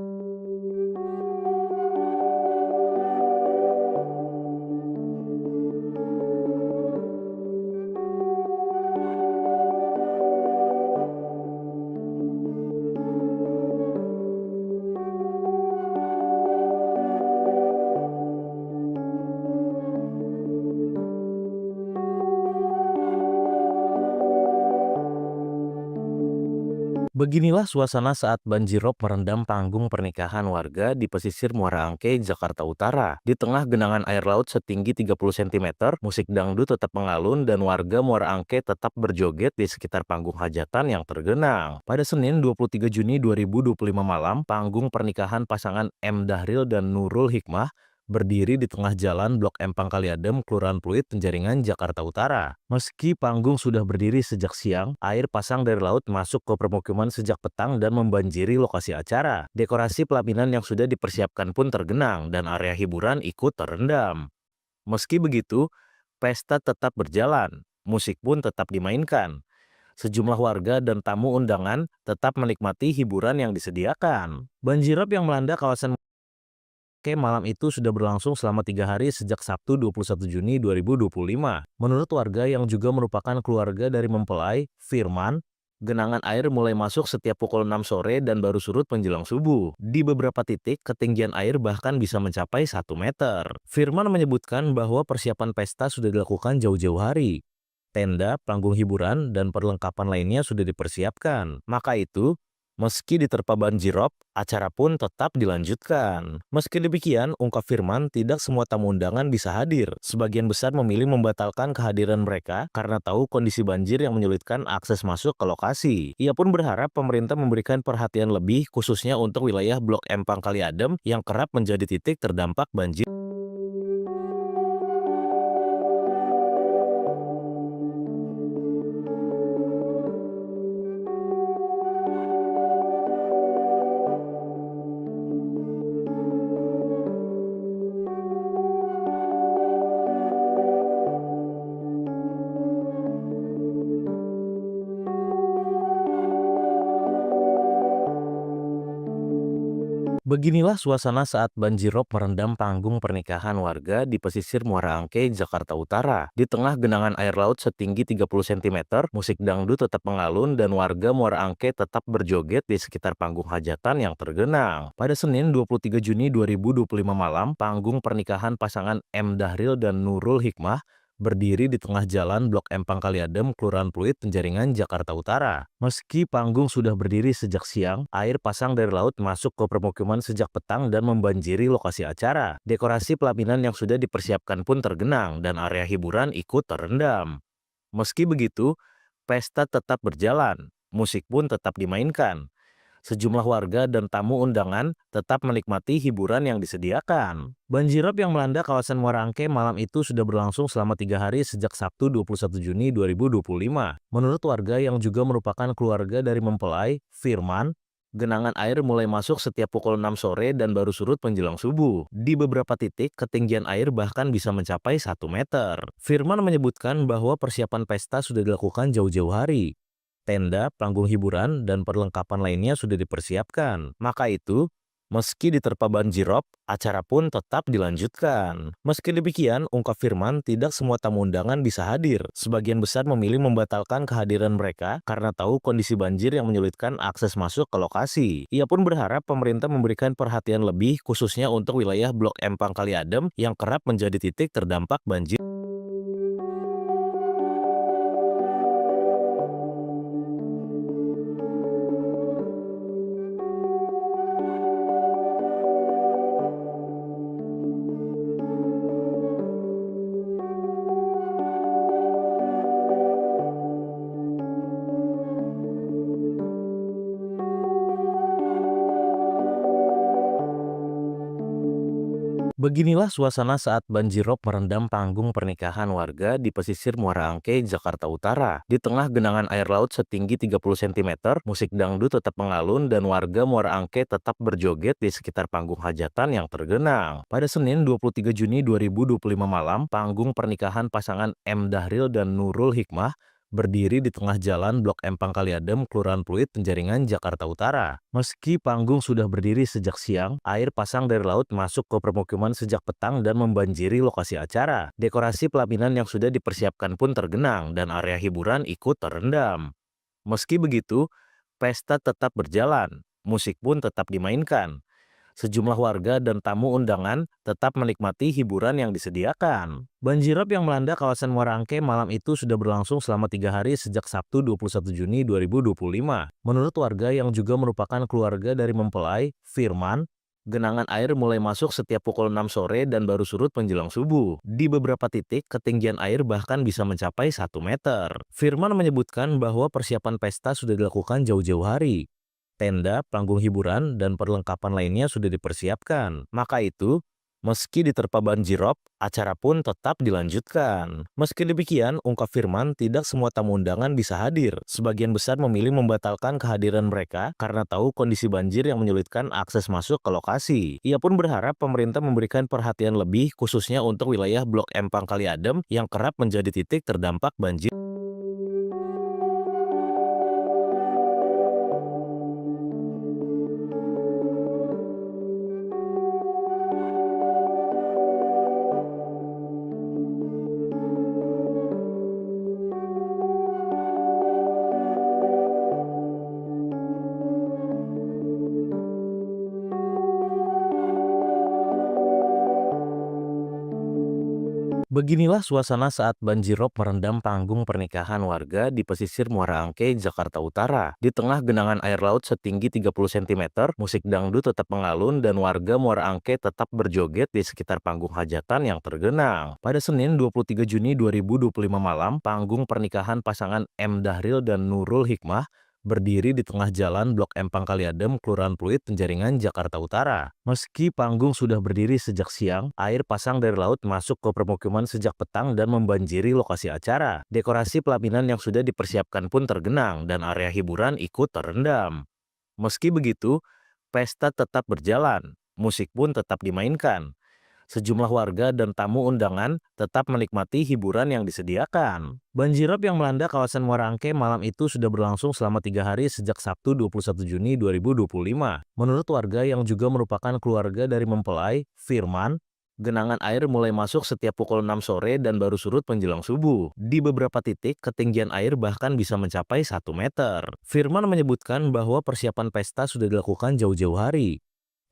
Beginilah suasana saat banjirop merendam panggung pernikahan warga di pesisir Muara Angke, Jakarta Utara. Di tengah genangan air laut setinggi 30 cm, musik dangdut tetap mengalun dan warga Muara Angke tetap berjoget di sekitar panggung hajatan yang tergenang. Pada Senin 23 Juni 2025 malam, panggung pernikahan pasangan M. Dahril dan Nurul Hikmah berdiri di tengah jalan Blok Empang Kaliadem, Kelurahan Pluit, Penjaringan, Jakarta Utara. Meski panggung sudah berdiri sejak siang, air pasang dari laut masuk ke permukiman sejak petang dan membanjiri lokasi acara. Dekorasi pelaminan yang sudah dipersiapkan pun tergenang dan area hiburan ikut terendam. Meski begitu, pesta tetap berjalan, musik pun tetap dimainkan. Sejumlah warga dan tamu undangan tetap menikmati hiburan yang disediakan. Banjirop yang melanda kawasan malam itu sudah berlangsung selama 3 hari sejak Sabtu 21 Juni 2025. Menurut warga yang juga merupakan keluarga dari mempelai, Firman, genangan air mulai masuk setiap pukul 6 sore dan baru surut menjelang subuh. Di beberapa titik, ketinggian air bahkan bisa mencapai 1 meter. Firman menyebutkan bahwa persiapan pesta sudah dilakukan jauh-jauh hari. Tenda, panggung hiburan, dan perlengkapan lainnya sudah dipersiapkan. Maka itu, meski diterpa banjirop, acara pun tetap dilanjutkan. Meski demikian, ungkap Firman, tidak semua tamu undangan bisa hadir. Sebagian besar memilih membatalkan kehadiran mereka karena tahu kondisi banjir yang menyulitkan akses masuk ke lokasi. Ia pun berharap pemerintah memberikan perhatian lebih khususnya untuk wilayah Blok Empang Kaliadem yang kerap menjadi titik terdampak banjir. Beginilah suasana saat banjirop merendam panggung pernikahan warga di pesisir Muara Angke, Jakarta Utara. Di tengah genangan air laut setinggi 30 cm, musik dangdut tetap mengalun dan warga Muara Angke tetap berjoget di sekitar panggung hajatan yang tergenang. Pada Senin 23 Juni 2025 malam, panggung pernikahan pasangan M. Dahril dan Nurul Hikmah berdiri di tengah jalan Blok Empang Kaliadem, Kelurahan Pluit, Penjaringan, Jakarta Utara. Meski panggung sudah berdiri sejak siang, air pasang dari laut masuk ke permukiman sejak petang dan membanjiri lokasi acara. Dekorasi pelaminan yang sudah dipersiapkan pun tergenang dan area hiburan ikut terendam. Meski begitu, pesta tetap berjalan, musik pun tetap dimainkan. Sejumlah warga dan tamu undangan tetap menikmati hiburan yang disediakan. Banjirop yang melanda kawasan Muara Angke malam itu sudah berlangsung selama 3 hari sejak Sabtu 21 Juni 2025. Menurut warga yang juga merupakan keluarga dari mempelai, Firman, genangan air mulai masuk setiap pukul 6 sore dan baru surut menjelang subuh. Di beberapa titik, ketinggian air bahkan bisa mencapai 1 meter. Firman menyebutkan bahwa persiapan pesta sudah dilakukan jauh-jauh hari. Tenda, panggung hiburan, dan perlengkapan lainnya sudah dipersiapkan. Maka itu, meski diterpa banjirop, acara pun tetap dilanjutkan. Meski demikian, ungkap Firman, tidak semua tamu undangan bisa hadir. Sebagian besar memilih membatalkan kehadiran mereka karena tahu kondisi banjir yang menyulitkan akses masuk ke lokasi. Ia pun berharap pemerintah memberikan perhatian lebih khususnya untuk wilayah Blok Empang Kaliadem yang kerap menjadi titik terdampak banjir. Beginilah suasana saat banjirop merendam panggung pernikahan warga di pesisir Muara Angke, Jakarta Utara. Di tengah genangan air laut setinggi 30 cm, musik dangdut tetap mengalun dan warga Muara Angke tetap berjoget di sekitar panggung hajatan yang tergenang. Pada Senin 23 Juni 2025 malam, panggung pernikahan pasangan M. Dahril dan Nurul Hikmah berdiri di tengah jalan Blok Empang Kaliadem, Kelurahan Pluit, Penjaringan, Jakarta Utara. Meski panggung sudah berdiri sejak siang, air pasang dari laut masuk ke permukiman sejak petang dan membanjiri lokasi acara. Dekorasi pelaminan yang sudah dipersiapkan pun tergenang dan area hiburan ikut terendam. Meski begitu, pesta tetap berjalan, musik pun tetap dimainkan. Sejumlah warga dan tamu undangan tetap menikmati hiburan yang disediakan. Banjirop yang melanda kawasan Muara Angke malam itu sudah berlangsung selama 3 hari sejak Sabtu 21 Juni 2025. Menurut warga yang juga merupakan keluarga dari mempelai, Firman, genangan air mulai masuk setiap pukul 6 sore dan baru surut menjelang subuh. Di beberapa titik, ketinggian air bahkan bisa mencapai 1 meter. Firman menyebutkan bahwa persiapan pesta sudah dilakukan jauh-jauh hari. Tenda, panggung hiburan, dan perlengkapan lainnya sudah dipersiapkan. Maka itu, meski diterpa banjirop, acara pun tetap dilanjutkan. Meski demikian, ungkap Firman, tidak semua tamu undangan bisa hadir. Sebagian besar memilih membatalkan kehadiran mereka karena tahu kondisi banjir yang menyulitkan akses masuk ke lokasi. Ia pun berharap pemerintah memberikan perhatian lebih khususnya untuk wilayah Blok M Pangkali Adem yang kerap menjadi titik terdampak banjir. Beginilah suasana saat banjirop merendam panggung pernikahan warga di pesisir Muara Angke, Jakarta Utara. Di tengah genangan air laut setinggi 30 cm, musik dangdut tetap mengalun dan warga Muara Angke tetap berjoget di sekitar panggung hajatan yang tergenang. Pada Senin 23 Juni 2025 malam, panggung pernikahan pasangan M. Dahril dan Nurul Hikmah berdiri di tengah jalan Blok M Pangkali Adem, Kelurahan Pluit, Penjaringan, Jakarta Utara. Meski panggung sudah berdiri sejak siang, air pasang dari laut masuk ke permukiman sejak petang dan membanjiri lokasi acara. Dekorasi pelaminan yang sudah dipersiapkan pun tergenang dan area hiburan ikut terendam. Meski begitu, pesta tetap berjalan, musik pun tetap dimainkan. Sejumlah warga dan tamu undangan tetap menikmati hiburan yang disediakan. Banjirop yang melanda kawasan Muara Angke malam itu sudah berlangsung selama 3 hari sejak Sabtu 21 Juni 2025. Menurut warga yang juga merupakan keluarga dari mempelai, Firman, genangan air mulai masuk setiap pukul 6 sore dan baru surut menjelang subuh. Di beberapa titik, ketinggian air bahkan bisa mencapai 1 meter. Firman menyebutkan bahwa persiapan pesta sudah dilakukan jauh-jauh hari.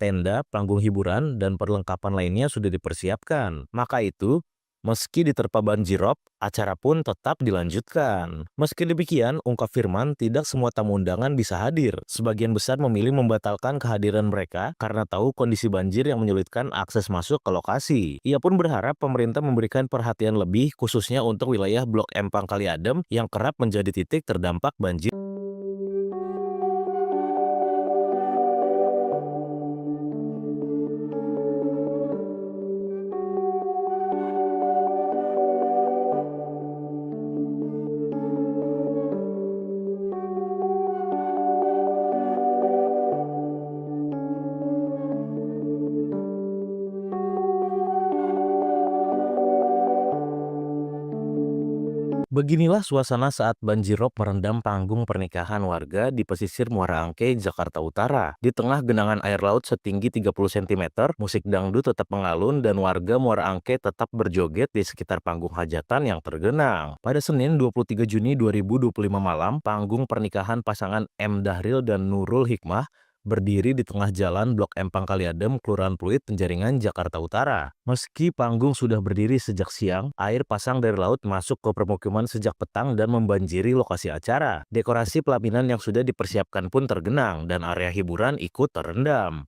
Tenda, panggung hiburan, dan perlengkapan lainnya sudah dipersiapkan. Maka itu, meski diterpa banjirop, acara pun tetap dilanjutkan. Meski demikian, ungkap Firman, tidak semua tamu undangan bisa hadir. Sebagian besar memilih membatalkan kehadiran mereka karena tahu kondisi banjir yang menyulitkan akses masuk ke lokasi. Ia pun berharap pemerintah memberikan perhatian lebih khususnya untuk wilayah Blok M Pangkali Adem yang kerap menjadi titik terdampak banjir. Beginilah suasana saat banjirop merendam panggung pernikahan warga di pesisir Muara Angke, Jakarta Utara. Di tengah genangan air laut setinggi 30 cm, musik dangdut tetap mengalun dan warga Muara Angke tetap berjoget di sekitar panggung hajatan yang tergenang. Pada Senin 23 Juni 2025 malam, panggung pernikahan pasangan M. Dahril dan Nurul Hikmah berdiri di tengah jalan Blok M Pangkali Adem, Kelurahan Pluit, Penjaringan, Jakarta Utara. Meski panggung sudah berdiri sejak siang, air pasang dari laut masuk ke permukiman sejak petang dan membanjiri lokasi acara. Dekorasi pelaminan yang sudah dipersiapkan pun tergenang dan area hiburan ikut terendam.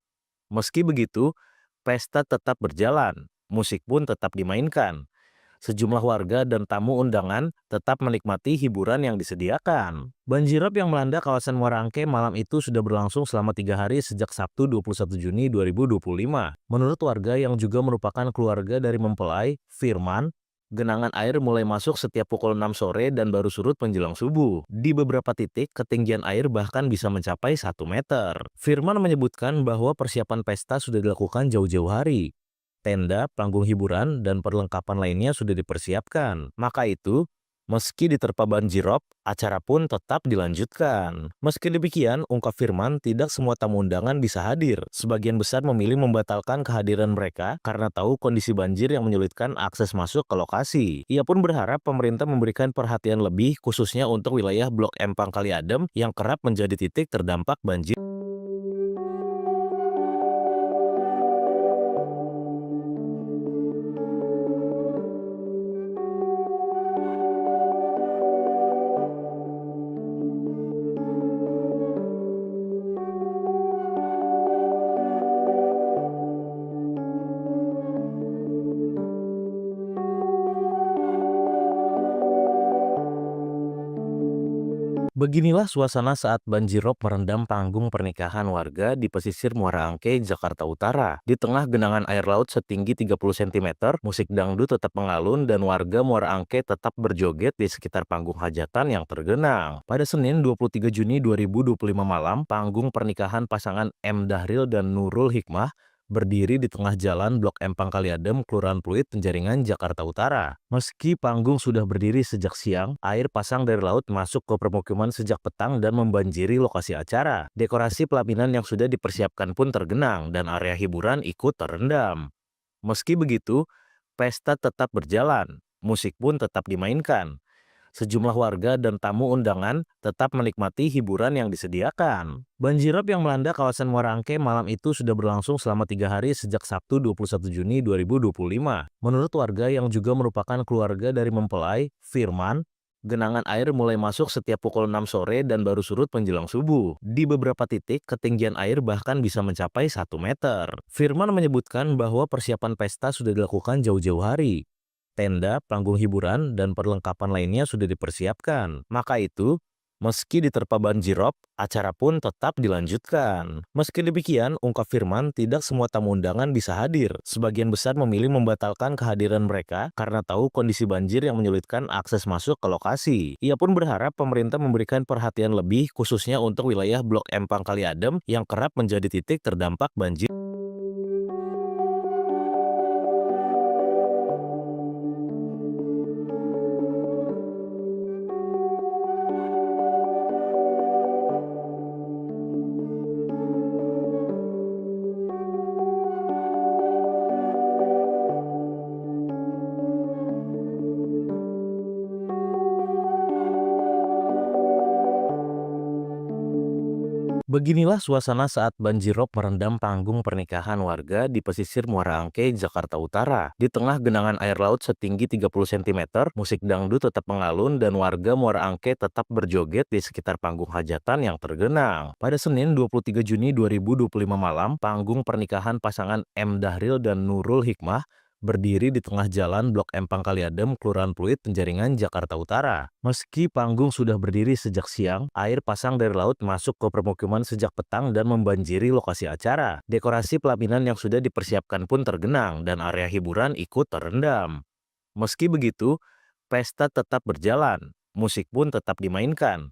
Meski begitu, pesta tetap berjalan, musik pun tetap dimainkan. Sejumlah warga dan tamu undangan tetap menikmati hiburan yang disediakan. Banjirop yang melanda kawasan Muara Angke malam itu sudah berlangsung selama 3 hari sejak Sabtu 21 Juni 2025. Menurut warga yang juga merupakan keluarga dari mempelai, Firman, genangan air mulai masuk setiap pukul 6 sore dan baru surut menjelang subuh. Di beberapa titik, ketinggian air bahkan bisa mencapai 1 meter. Firman menyebutkan bahwa persiapan pesta sudah dilakukan jauh-jauh hari. Tenda, panggung hiburan, dan perlengkapan lainnya sudah dipersiapkan. Maka itu, meski diterpa banjirop, acara pun tetap dilanjutkan. Meski demikian, ungkap Firman, tidak semua tamu undangan bisa hadir. Sebagian besar memilih membatalkan kehadiran mereka karena tahu kondisi banjir yang menyulitkan akses masuk ke lokasi. Ia pun berharap pemerintah memberikan perhatian lebih khususnya untuk wilayah Blok M Pangkali Adem yang kerap menjadi titik terdampak banjir. Beginilah suasana saat banjirop merendam panggung pernikahan warga di pesisir Muara Angke, Jakarta Utara. Di tengah genangan air laut setinggi 30 cm, musik dangdut tetap mengalun dan warga Muara Angke tetap berjoget di sekitar panggung hajatan yang tergenang. Pada Senin 23 Juni 2025 malam, panggung pernikahan pasangan M. Dahril dan Nurul Hikmah berdiri di tengah jalan Blok Empang Kaliadem, Kelurahan Pluit, Penjaringan, Jakarta Utara. Meski panggung sudah berdiri sejak siang, air pasang dari laut masuk ke permukiman sejak petang dan membanjiri lokasi acara. Dekorasi pelaminan yang sudah dipersiapkan pun tergenang dan area hiburan ikut terendam. Meski begitu, pesta tetap berjalan, musik pun tetap dimainkan. Sejumlah warga dan tamu undangan tetap menikmati hiburan yang disediakan. Banjirop yang melanda kawasan Muara Angke malam itu sudah berlangsung selama 3 hari sejak Sabtu 21 Juni 2025. Menurut warga yang juga merupakan keluarga dari mempelai, Firman, genangan air mulai masuk setiap pukul 6 sore dan baru surut menjelang subuh. Di beberapa titik, ketinggian air bahkan bisa mencapai 1 meter. Firman menyebutkan bahwa persiapan pesta sudah dilakukan jauh-jauh hari. Tenda, panggung hiburan, dan perlengkapan lainnya sudah dipersiapkan. Maka itu, meski diterpa banjirop, acara pun tetap dilanjutkan. Meski demikian, ungkap Firman, tidak semua tamu undangan bisa hadir. Sebagian besar memilih membatalkan kehadiran mereka karena tahu kondisi banjir yang menyulitkan akses masuk ke lokasi. Ia pun berharap pemerintah memberikan perhatian lebih khususnya untuk wilayah Blok Empang Kaliadem yang kerap menjadi titik terdampak banjir. Beginilah suasana saat banjirop merendam panggung pernikahan warga di pesisir Muara Angke, Jakarta Utara. Di tengah genangan air laut setinggi 30 cm, musik dangdut tetap mengalun dan warga Muara Angke tetap berjoget di sekitar panggung hajatan yang tergenang. Pada Senin 23 Juni 2025 malam, panggung pernikahan pasangan M. Dahril dan Nurul Hikmah berdiri di tengah jalan Blok Empang Kaliadem, Kelurahan Pluit, Penjaringan, Jakarta Utara. Meski panggung sudah berdiri sejak siang, air pasang dari laut masuk ke permukiman sejak petang dan membanjiri lokasi acara. Dekorasi pelaminan yang sudah dipersiapkan pun tergenang dan area hiburan ikut terendam. Meski begitu, pesta tetap berjalan, musik pun tetap dimainkan.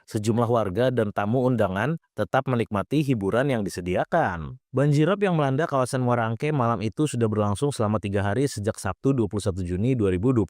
Sejumlah warga dan tamu undangan tetap menikmati hiburan yang disediakan. Banjirop yang melanda kawasan Muara Angke malam itu sudah berlangsung selama 3 hari sejak Sabtu 21 Juni 2025.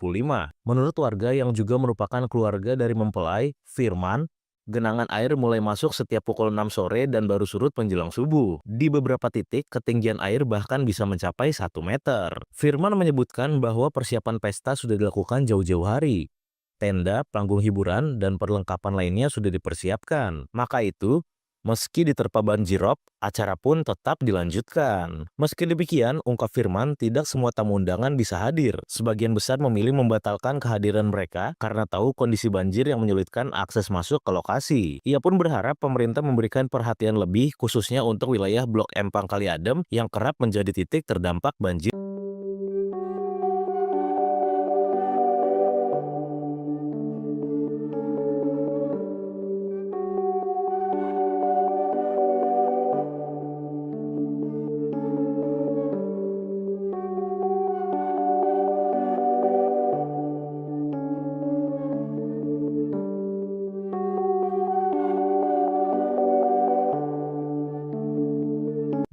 Menurut warga yang juga merupakan keluarga dari mempelai, Firman, genangan air mulai masuk setiap pukul 6 sore dan baru surut menjelang subuh. Di beberapa titik, ketinggian air bahkan bisa mencapai 1 meter. Firman menyebutkan bahwa persiapan pesta sudah dilakukan jauh-jauh hari. Tenda, panggung hiburan, dan perlengkapan lainnya sudah dipersiapkan. Maka itu, meski diterpa banjirop, acara pun tetap dilanjutkan. Meski demikian, ungkap Firman, tidak semua tamu undangan bisa hadir. Sebagian besar memilih membatalkan kehadiran mereka karena tahu kondisi banjir yang menyulitkan akses masuk ke lokasi. Ia pun berharap pemerintah memberikan perhatian lebih khususnya untuk wilayah Blok Empang Kaliadem yang kerap menjadi titik terdampak banjir.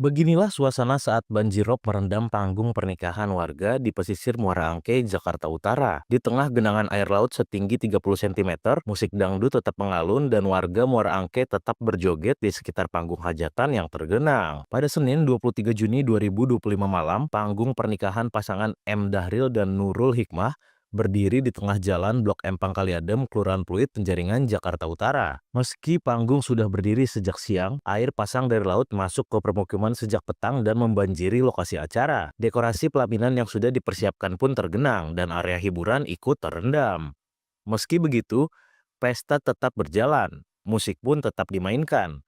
Beginilah suasana saat banjirop merendam panggung pernikahan warga di pesisir Muara Angke, Jakarta Utara. Di tengah genangan air laut setinggi 30 cm, musik dangdut tetap mengalun dan warga Muara Angke tetap berjoget di sekitar panggung hajatan yang tergenang. Pada Senin 23 Juni 2025 malam, panggung pernikahan pasangan M. Dahril dan Nurul Hikmah berdiri di tengah jalan Blok Empang Kaliadem, Kelurahan Pluit, Penjaringan, Jakarta Utara. Meski panggung sudah berdiri sejak siang, air pasang dari laut masuk ke permukiman sejak petang dan membanjiri lokasi acara. Dekorasi pelaminan yang sudah dipersiapkan pun tergenang dan area hiburan ikut terendam. Meski begitu, pesta tetap berjalan, musik pun tetap dimainkan.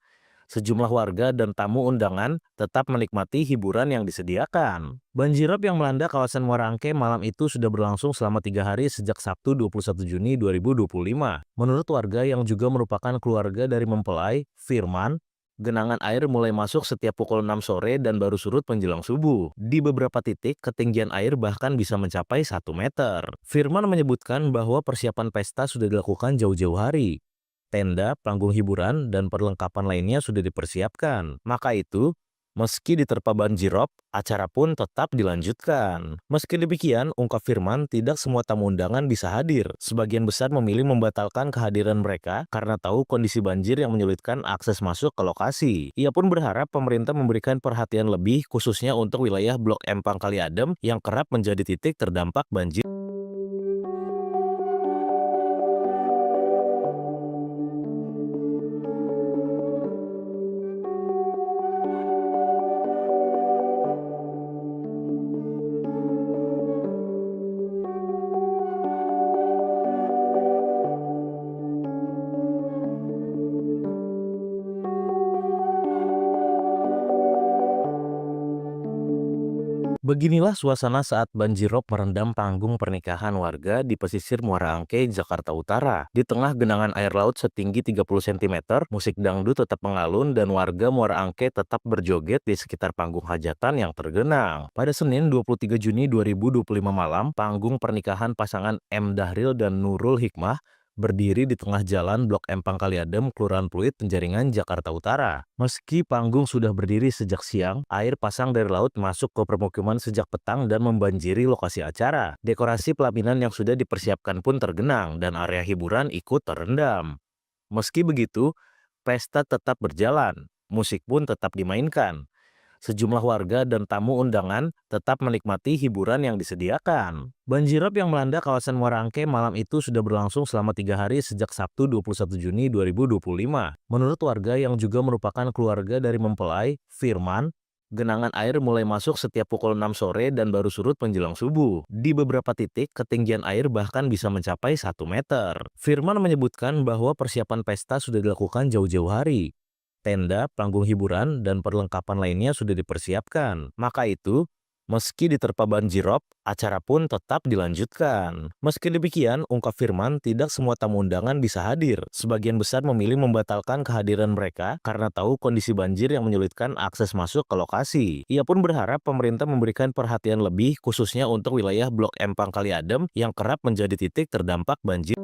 Sejumlah warga dan tamu undangan tetap menikmati hiburan yang disediakan. Banjirop yang melanda kawasan Muara Angke malam itu sudah berlangsung selama 3 hari sejak Sabtu 21 Juni 2025. Menurut warga yang juga merupakan keluarga dari mempelai, Firman, genangan air mulai masuk setiap pukul 6 sore dan baru surut menjelang subuh. Di beberapa titik, ketinggian air bahkan bisa mencapai 1 meter. Firman menyebutkan bahwa persiapan pesta sudah dilakukan jauh-jauh hari. Tenda, panggung hiburan, dan perlengkapan lainnya sudah dipersiapkan. Maka itu, meski diterpa banjirop, acara pun tetap dilanjutkan. Meski demikian, ungkap Firman, tidak semua tamu undangan bisa hadir. Sebagian besar memilih membatalkan kehadiran mereka karena tahu kondisi banjir yang menyulitkan akses masuk ke lokasi. Ia pun berharap pemerintah memberikan perhatian lebih khususnya untuk wilayah Blok Empang Kali Adem yang kerap menjadi titik terdampak banjir. Beginilah suasana saat banjirop merendam panggung pernikahan warga di pesisir Muara Angke, Jakarta Utara. Di tengah genangan air laut setinggi 30 cm, musik dangdut tetap mengalun dan warga Muara Angke tetap berjoget di sekitar panggung hajatan yang tergenang. Pada Senin 23 Juni 2025 malam, panggung pernikahan pasangan M. Dahril dan Nurul Hikmah berdiri di tengah jalan Blok Empang Kali Adem, Kelurahan Pluit, Penjaringan, Jakarta Utara. Meski panggung sudah berdiri sejak siang, air pasang dari laut masuk ke permukiman sejak petang dan membanjiri lokasi acara. Dekorasi pelaminan yang sudah dipersiapkan pun tergenang dan area hiburan ikut terendam. Meski begitu, pesta tetap berjalan, musik pun tetap dimainkan. Sejumlah warga dan tamu undangan tetap menikmati hiburan yang disediakan. Banjirop yang melanda kawasan Muara Angke malam itu sudah berlangsung selama 3 hari sejak Sabtu 21 Juni 2025. Menurut warga yang juga merupakan keluarga dari mempelai, Firman, genangan air mulai masuk setiap pukul 6 sore dan baru surut menjelang subuh. Di beberapa titik, ketinggian air bahkan bisa mencapai 1 meter. Firman menyebutkan bahwa persiapan pesta sudah dilakukan jauh-jauh hari. Tenda, panggung hiburan, dan perlengkapan lainnya sudah dipersiapkan. Maka itu, meski diterpa banjirop, acara pun tetap dilanjutkan. Meski demikian, ungkap Firman, tidak semua tamu undangan bisa hadir. Sebagian besar memilih membatalkan kehadiran mereka karena tahu kondisi banjir yang menyulitkan akses masuk ke lokasi. Ia pun berharap pemerintah memberikan perhatian lebih khususnya untuk wilayah Blok Empang Kali Adem yang kerap menjadi titik terdampak banjir.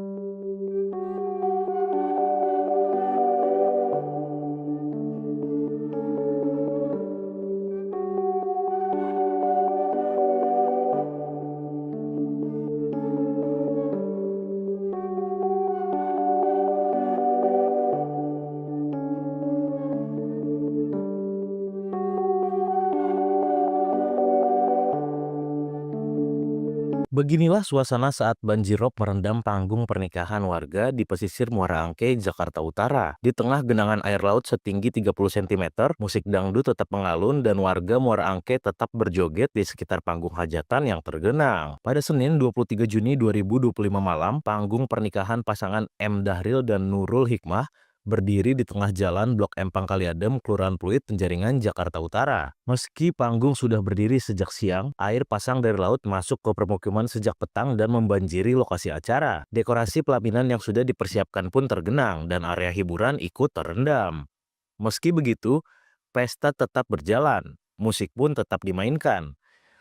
Meski demikian, ungkap Firman, tidak semua tamu undangan bisa hadir. Sebagian besar memilih membatalkan kehadiran mereka karena tahu kondisi banjir yang menyulitkan akses masuk ke lokasi. Ia pun berharap pemerintah memberikan perhatian lebih khususnya untuk wilayah Blok Empang Kali Adem yang kerap menjadi titik terdampak banjir. Beginilah suasana saat banjirop merendam panggung pernikahan warga di pesisir Muara Angke, Jakarta Utara. Di tengah genangan air laut setinggi 30 cm, musik dangdut tetap mengalun dan warga Muara Angke tetap berjoget di sekitar panggung hajatan yang tergenang. Pada Senin 23 Juni 2025 malam, panggung pernikahan pasangan M. Dahril dan Nurul Hikmah berdiri di tengah jalan Blok Empang Kali Adem, Kelurahan Pluit, Penjaringan, Jakarta Utara. Meski panggung sudah berdiri sejak siang, air pasang dari laut masuk ke permukiman sejak petang dan membanjiri lokasi acara. Dekorasi pelaminan yang sudah dipersiapkan pun tergenang dan area hiburan ikut terendam. Meski begitu, pesta tetap berjalan, musik pun tetap dimainkan.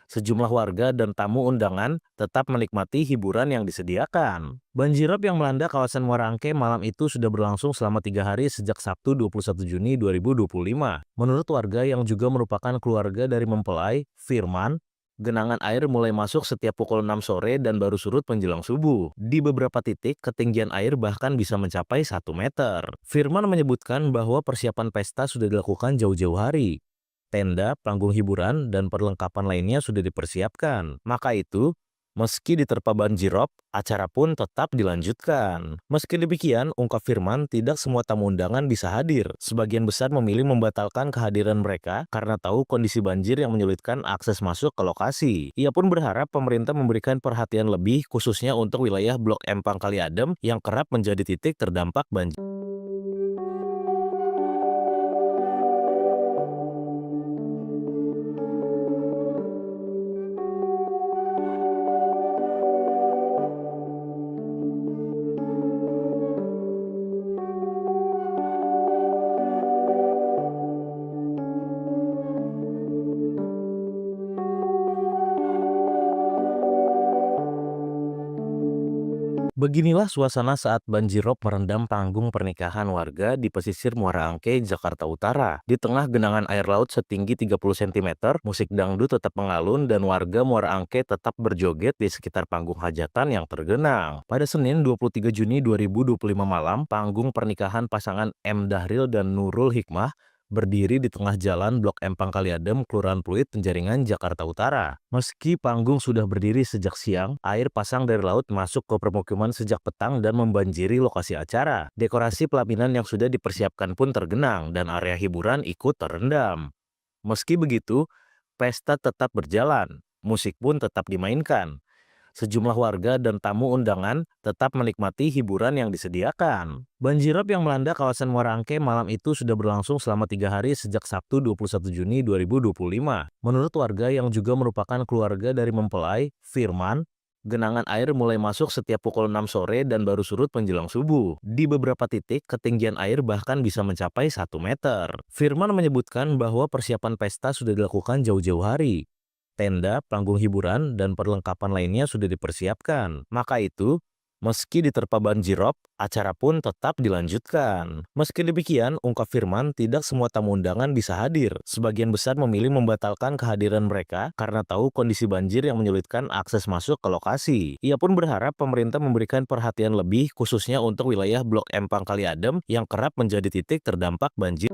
Sejumlah warga dan tamu undangan tetap menikmati hiburan yang disediakan. Banjirop yang melanda kawasan Muara Angke malam itu sudah berlangsung selama 3 hari sejak Sabtu 21 Juni 2025. Menurut warga yang juga merupakan keluarga dari mempelai, Firman, genangan air mulai masuk setiap pukul 6 sore dan baru surut menjelang subuh. Di beberapa titik, ketinggian air bahkan bisa mencapai 1 meter. Firman menyebutkan bahwa persiapan pesta sudah dilakukan jauh-jauh hari. Tenda, panggung hiburan, dan perlengkapan lainnya sudah dipersiapkan. Maka itu, meski diterpa banjirop, acara pun tetap dilanjutkan. Meski demikian, ungkap Firman, tidak semua tamu undangan bisa hadir. Sebagian besar memilih membatalkan kehadiran mereka karena tahu kondisi banjir yang menyulitkan akses masuk ke lokasi. Ia pun berharap pemerintah memberikan perhatian lebih khususnya untuk wilayah Blok Empang Kali Adem yang kerap menjadi titik terdampak banjir. Beginilah suasana saat banjirop merendam panggung pernikahan warga di pesisir Muara Angke, Jakarta Utara. Di tengah genangan air laut setinggi 30 cm, musik dangdut tetap mengalun dan warga Muara Angke tetap berjoget di sekitar panggung hajatan yang tergenang. Pada Senin 23 Juni 2025 malam, panggung pernikahan pasangan M. Dahril dan Nurul Hikmah berdiri di tengah jalan Blok M Pangkaliadem, Kelurahan Pluit, Penjaringan, Jakarta Utara. Meski panggung sudah berdiri sejak siang, air pasang dari laut masuk ke permukiman sejak petang dan membanjiri lokasi acara. Dekorasi pelaminan yang sudah dipersiapkan pun tergenang dan area hiburan ikut terendam. Meski begitu, pesta tetap berjalan, musik pun tetap dimainkan. Sejumlah warga dan tamu undangan tetap menikmati hiburan yang disediakan. Banjirop yang melanda kawasan Muara Angke malam itu sudah berlangsung selama 3 hari sejak Sabtu 21 Juni 2025. Menurut warga yang juga merupakan keluarga dari mempelai, Firman, genangan air mulai masuk setiap pukul 6 sore dan baru surut menjelang subuh. Di beberapa titik, ketinggian air bahkan bisa mencapai 1 meter. Firman menyebutkan bahwa persiapan pesta sudah dilakukan jauh-jauh hari. Tenda, panggung hiburan, dan perlengkapan lainnya sudah dipersiapkan. Maka itu, meski diterpa banjirop, acara pun tetap dilanjutkan. Meski demikian, ungkap Firman, tidak semua tamu undangan bisa hadir. Sebagian besar memilih membatalkan kehadiran mereka karena tahu kondisi banjir yang menyulitkan akses masuk ke lokasi. Ia pun berharap pemerintah memberikan perhatian lebih khususnya untuk wilayah Blok M Pangkaliadem yang kerap menjadi titik terdampak banjir.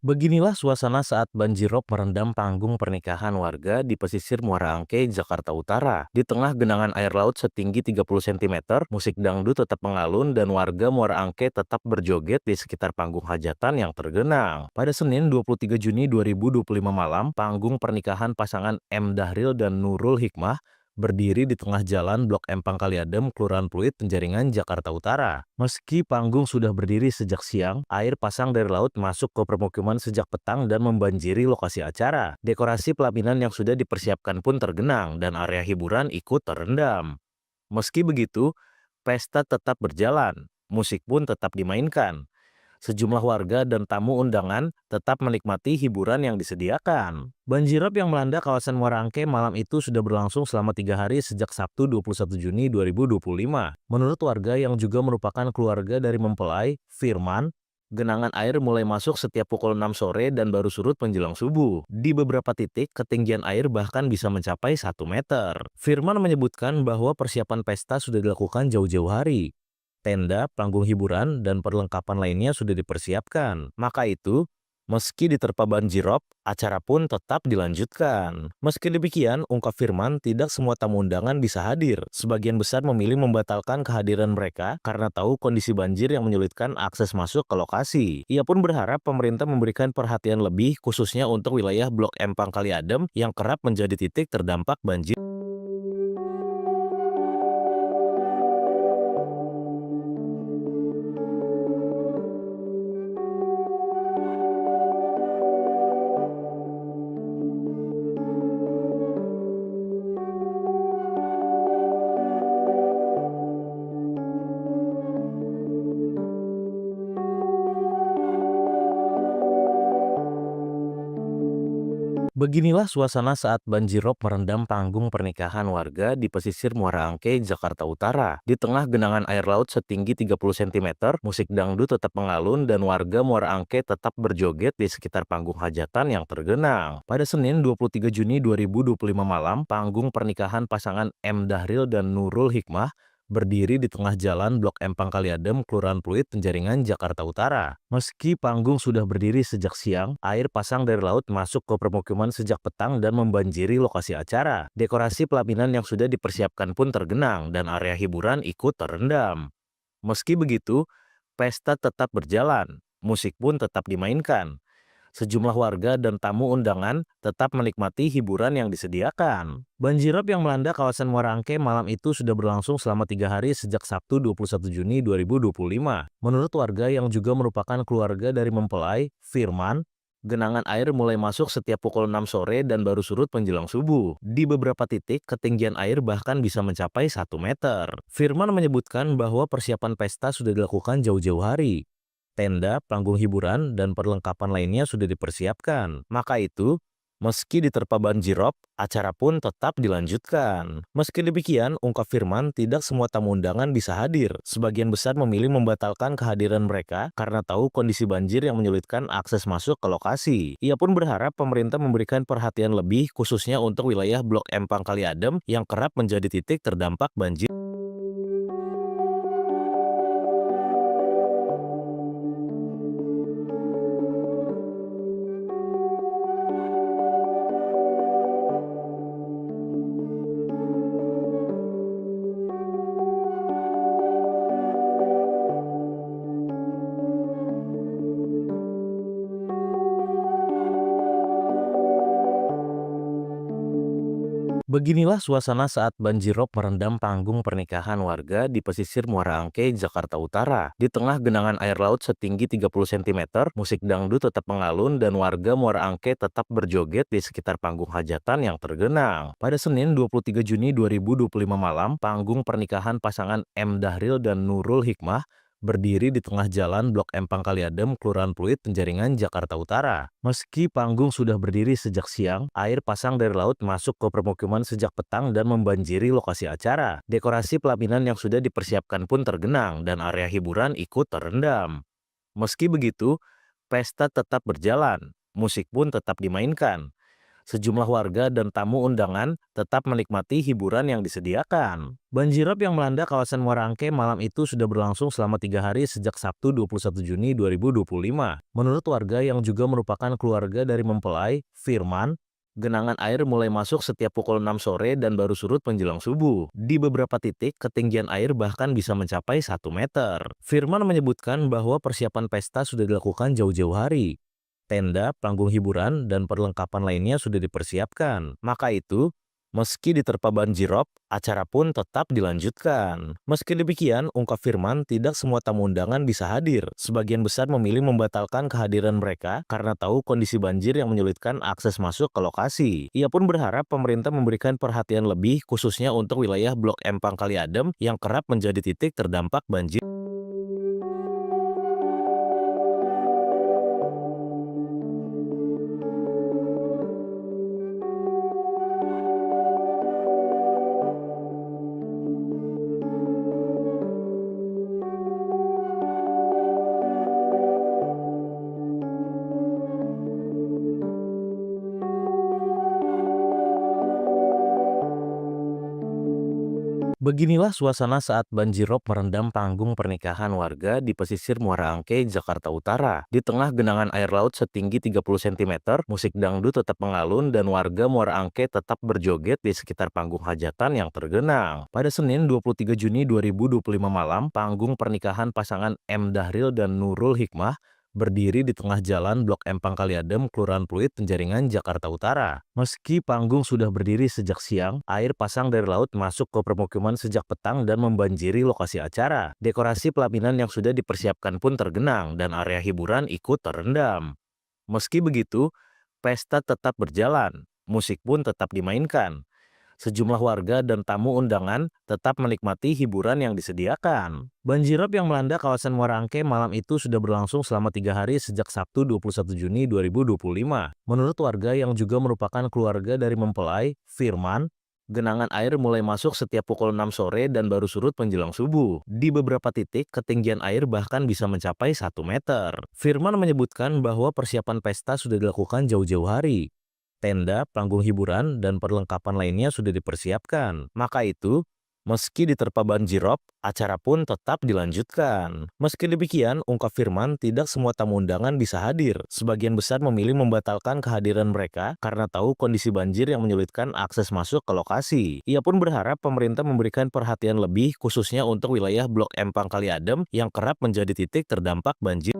Beginilah suasana saat banjirop merendam panggung pernikahan warga di pesisir Muara Angke, Jakarta Utara. Di tengah genangan air laut setinggi 30 cm, musik dangdut tetap mengalun dan warga Muara Angke tetap berjoget di sekitar panggung hajatan yang tergenang. Pada Senin 23 Juni 2025 malam, panggung pernikahan pasangan M. Dahril dan Nurul Hikmah berdiri di tengah jalan Blok M Pangkaliadem, Kelurahan Pluit, Penjaringan, Jakarta Utara. Meski panggung sudah berdiri sejak siang, air pasang dari laut masuk ke permukiman sejak petang dan membanjiri lokasi acara. Dekorasi pelaminan yang sudah dipersiapkan pun tergenang dan area hiburan ikut terendam. Meski begitu, pesta tetap berjalan, musik pun tetap dimainkan. Sejumlah warga dan tamu undangan tetap menikmati hiburan yang disediakan. Banjirop yang melanda kawasan Muara Angke malam itu sudah berlangsung selama 3 hari sejak Sabtu 21 Juni 2025. Menurut warga yang juga merupakan keluarga dari mempelai, Firman, genangan air mulai masuk setiap pukul 6 sore dan baru surut menjelang subuh. Di beberapa titik, ketinggian air bahkan bisa mencapai 1 meter. Firman menyebutkan bahwa persiapan pesta sudah dilakukan jauh-jauh hari. Tenda, panggung hiburan, dan perlengkapan lainnya sudah dipersiapkan. Maka itu, meski diterpa banjirop, acara pun tetap dilanjutkan. Meski demikian, ungkap Firman, tidak semua tamu undangan bisa hadir. Sebagian besar memilih membatalkan kehadiran mereka karena tahu kondisi banjir yang menyulitkan akses masuk ke lokasi. Ia pun berharap pemerintah memberikan perhatian lebih khususnya untuk wilayah Blok M Pangkaliadem yang kerap menjadi titik terdampak banjir. Beginilah suasana saat banjirop merendam panggung pernikahan warga di pesisir Muara Angke, Jakarta Utara. Di tengah genangan air laut setinggi 30 cm, musik dangdut tetap mengalun dan warga Muara Angke tetap berjoget di sekitar panggung hajatan yang tergenang. Pada Senin 23 Juni 2025 malam, panggung pernikahan pasangan M. Dahril dan Nurul Hikmah berdiri di tengah jalan Blok M Pangkaliadem, Kelurahan Pluit, Penjaringan, Jakarta Utara. Meski panggung sudah berdiri sejak siang, air pasang dari laut masuk ke permukiman sejak petang dan membanjiri lokasi acara. Dekorasi pelaminan yang sudah dipersiapkan pun tergenang dan area hiburan ikut terendam. Meski begitu, pesta tetap berjalan, musik pun tetap dimainkan. Sejumlah warga dan tamu undangan tetap menikmati hiburan yang disediakan. Banjirop yang melanda kawasan Muara Angke malam itu sudah berlangsung selama 3 hari sejak Sabtu 21 Juni 2025. Menurut warga yang juga merupakan keluarga dari mempelai, Firman, genangan air mulai masuk setiap pukul 6 sore dan baru surut menjelang subuh. Di beberapa titik, ketinggian air bahkan bisa mencapai 1 meter. Firman menyebutkan bahwa persiapan pesta sudah dilakukan jauh-jauh hari. Tenda, panggung hiburan, dan perlengkapan lainnya sudah dipersiapkan. Maka itu, meski diterpa banjirop, acara pun tetap dilanjutkan. Meski demikian, ungkap Firman, tidak semua tamu undangan bisa hadir. Sebagian besar memilih membatalkan kehadiran mereka karena tahu kondisi banjir yang menyulitkan akses masuk ke lokasi. Ia pun berharap pemerintah memberikan perhatian lebih khususnya untuk wilayah Blok Empang Kali Adem yang kerap menjadi titik terdampak banjir. Beginilah suasana saat banjirop merendam panggung pernikahan warga di pesisir Muara Angke, Jakarta Utara. Di tengah genangan air laut setinggi 30 cm, musik dangdut tetap mengalun dan warga Muara Angke tetap berjoget di sekitar panggung hajatan yang tergenang. Pada Senin 23 Juni 2025 malam, panggung pernikahan pasangan M. Dahril dan Nurul Hikmah berdiri di tengah jalan Blok Empang Kali Adem, Kelurahan Pluit, Penjaringan, Jakarta Utara. Meski panggung sudah berdiri sejak siang, air pasang dari laut masuk ke permukiman sejak petang dan membanjiri lokasi acara. Dekorasi pelaminan yang sudah dipersiapkan pun tergenang dan area hiburan ikut terendam. Meski begitu, pesta tetap berjalan, musik pun tetap dimainkan. Sejumlah warga dan tamu undangan tetap menikmati hiburan yang disediakan. Banjirop yang melanda kawasan Muara Angke malam itu sudah berlangsung selama 3 hari sejak Sabtu 21 Juni 2025. Menurut warga yang juga merupakan keluarga dari mempelai, Firman, genangan air mulai masuk setiap pukul 6 sore dan baru surut menjelang subuh. Di beberapa titik, ketinggian air bahkan bisa mencapai 1 meter. Firman menyebutkan bahwa persiapan pesta sudah dilakukan jauh-jauh hari. Tenda, panggung hiburan, dan perlengkapan lainnya sudah dipersiapkan. Maka itu, meski diterpa banjirop, acara pun tetap dilanjutkan. Meski demikian, ungkap Firman, tidak semua tamu undangan bisa hadir. Sebagian besar memilih membatalkan kehadiran mereka karena tahu kondisi banjir yang menyulitkan akses masuk ke lokasi. Ia pun berharap pemerintah memberikan perhatian lebih khususnya untuk wilayah Blok Empang Kali Adem yang kerap menjadi titik terdampak banjir. Beginilah suasana saat banjirop merendam panggung pernikahan warga di pesisir Muara Angke, Jakarta Utara. Di tengah genangan air laut setinggi 30 cm, musik dangdut tetap mengalun dan warga Muara Angke tetap berjoget di sekitar panggung hajatan yang tergenang. Pada Senin 23 Juni 2025 malam, panggung pernikahan pasangan M. Dahril dan Nurul Hikmah berdiri di tengah jalan Blok Empang Kali Adem, Kelurahan Pluit, Penjaringan, Jakarta Utara. Meski panggung sudah berdiri sejak siang, air pasang dari laut masuk ke permukiman sejak petang dan membanjiri lokasi acara. Dekorasi pelaminan yang sudah dipersiapkan pun tergenang dan area hiburan ikut terendam. Meski begitu, pesta tetap berjalan, musik pun tetap dimainkan. Sejumlah warga dan tamu undangan tetap menikmati hiburan yang disediakan. Banjirop yang melanda kawasan Muara Angke malam itu sudah berlangsung selama 3 hari sejak Sabtu 21 Juni 2025. Menurut warga yang juga merupakan keluarga dari mempelai, Firman, genangan air mulai masuk setiap pukul 6 sore dan baru surut menjelang subuh. Di beberapa titik, ketinggian air bahkan bisa mencapai 1 meter. Firman menyebutkan bahwa persiapan pesta sudah dilakukan jauh-jauh hari. Tenda, panggung hiburan, dan perlengkapan lainnya sudah dipersiapkan. Maka itu, meski diterpa banjirop, acara pun tetap dilanjutkan. Meski demikian, ungkap Firman, tidak semua tamu undangan bisa hadir. Sebagian besar memilih membatalkan kehadiran mereka karena tahu kondisi banjir yang menyulitkan akses masuk ke lokasi. Ia pun berharap pemerintah memberikan perhatian lebih khususnya untuk wilayah Blok Empang Kali Adem yang kerap menjadi titik terdampak banjir.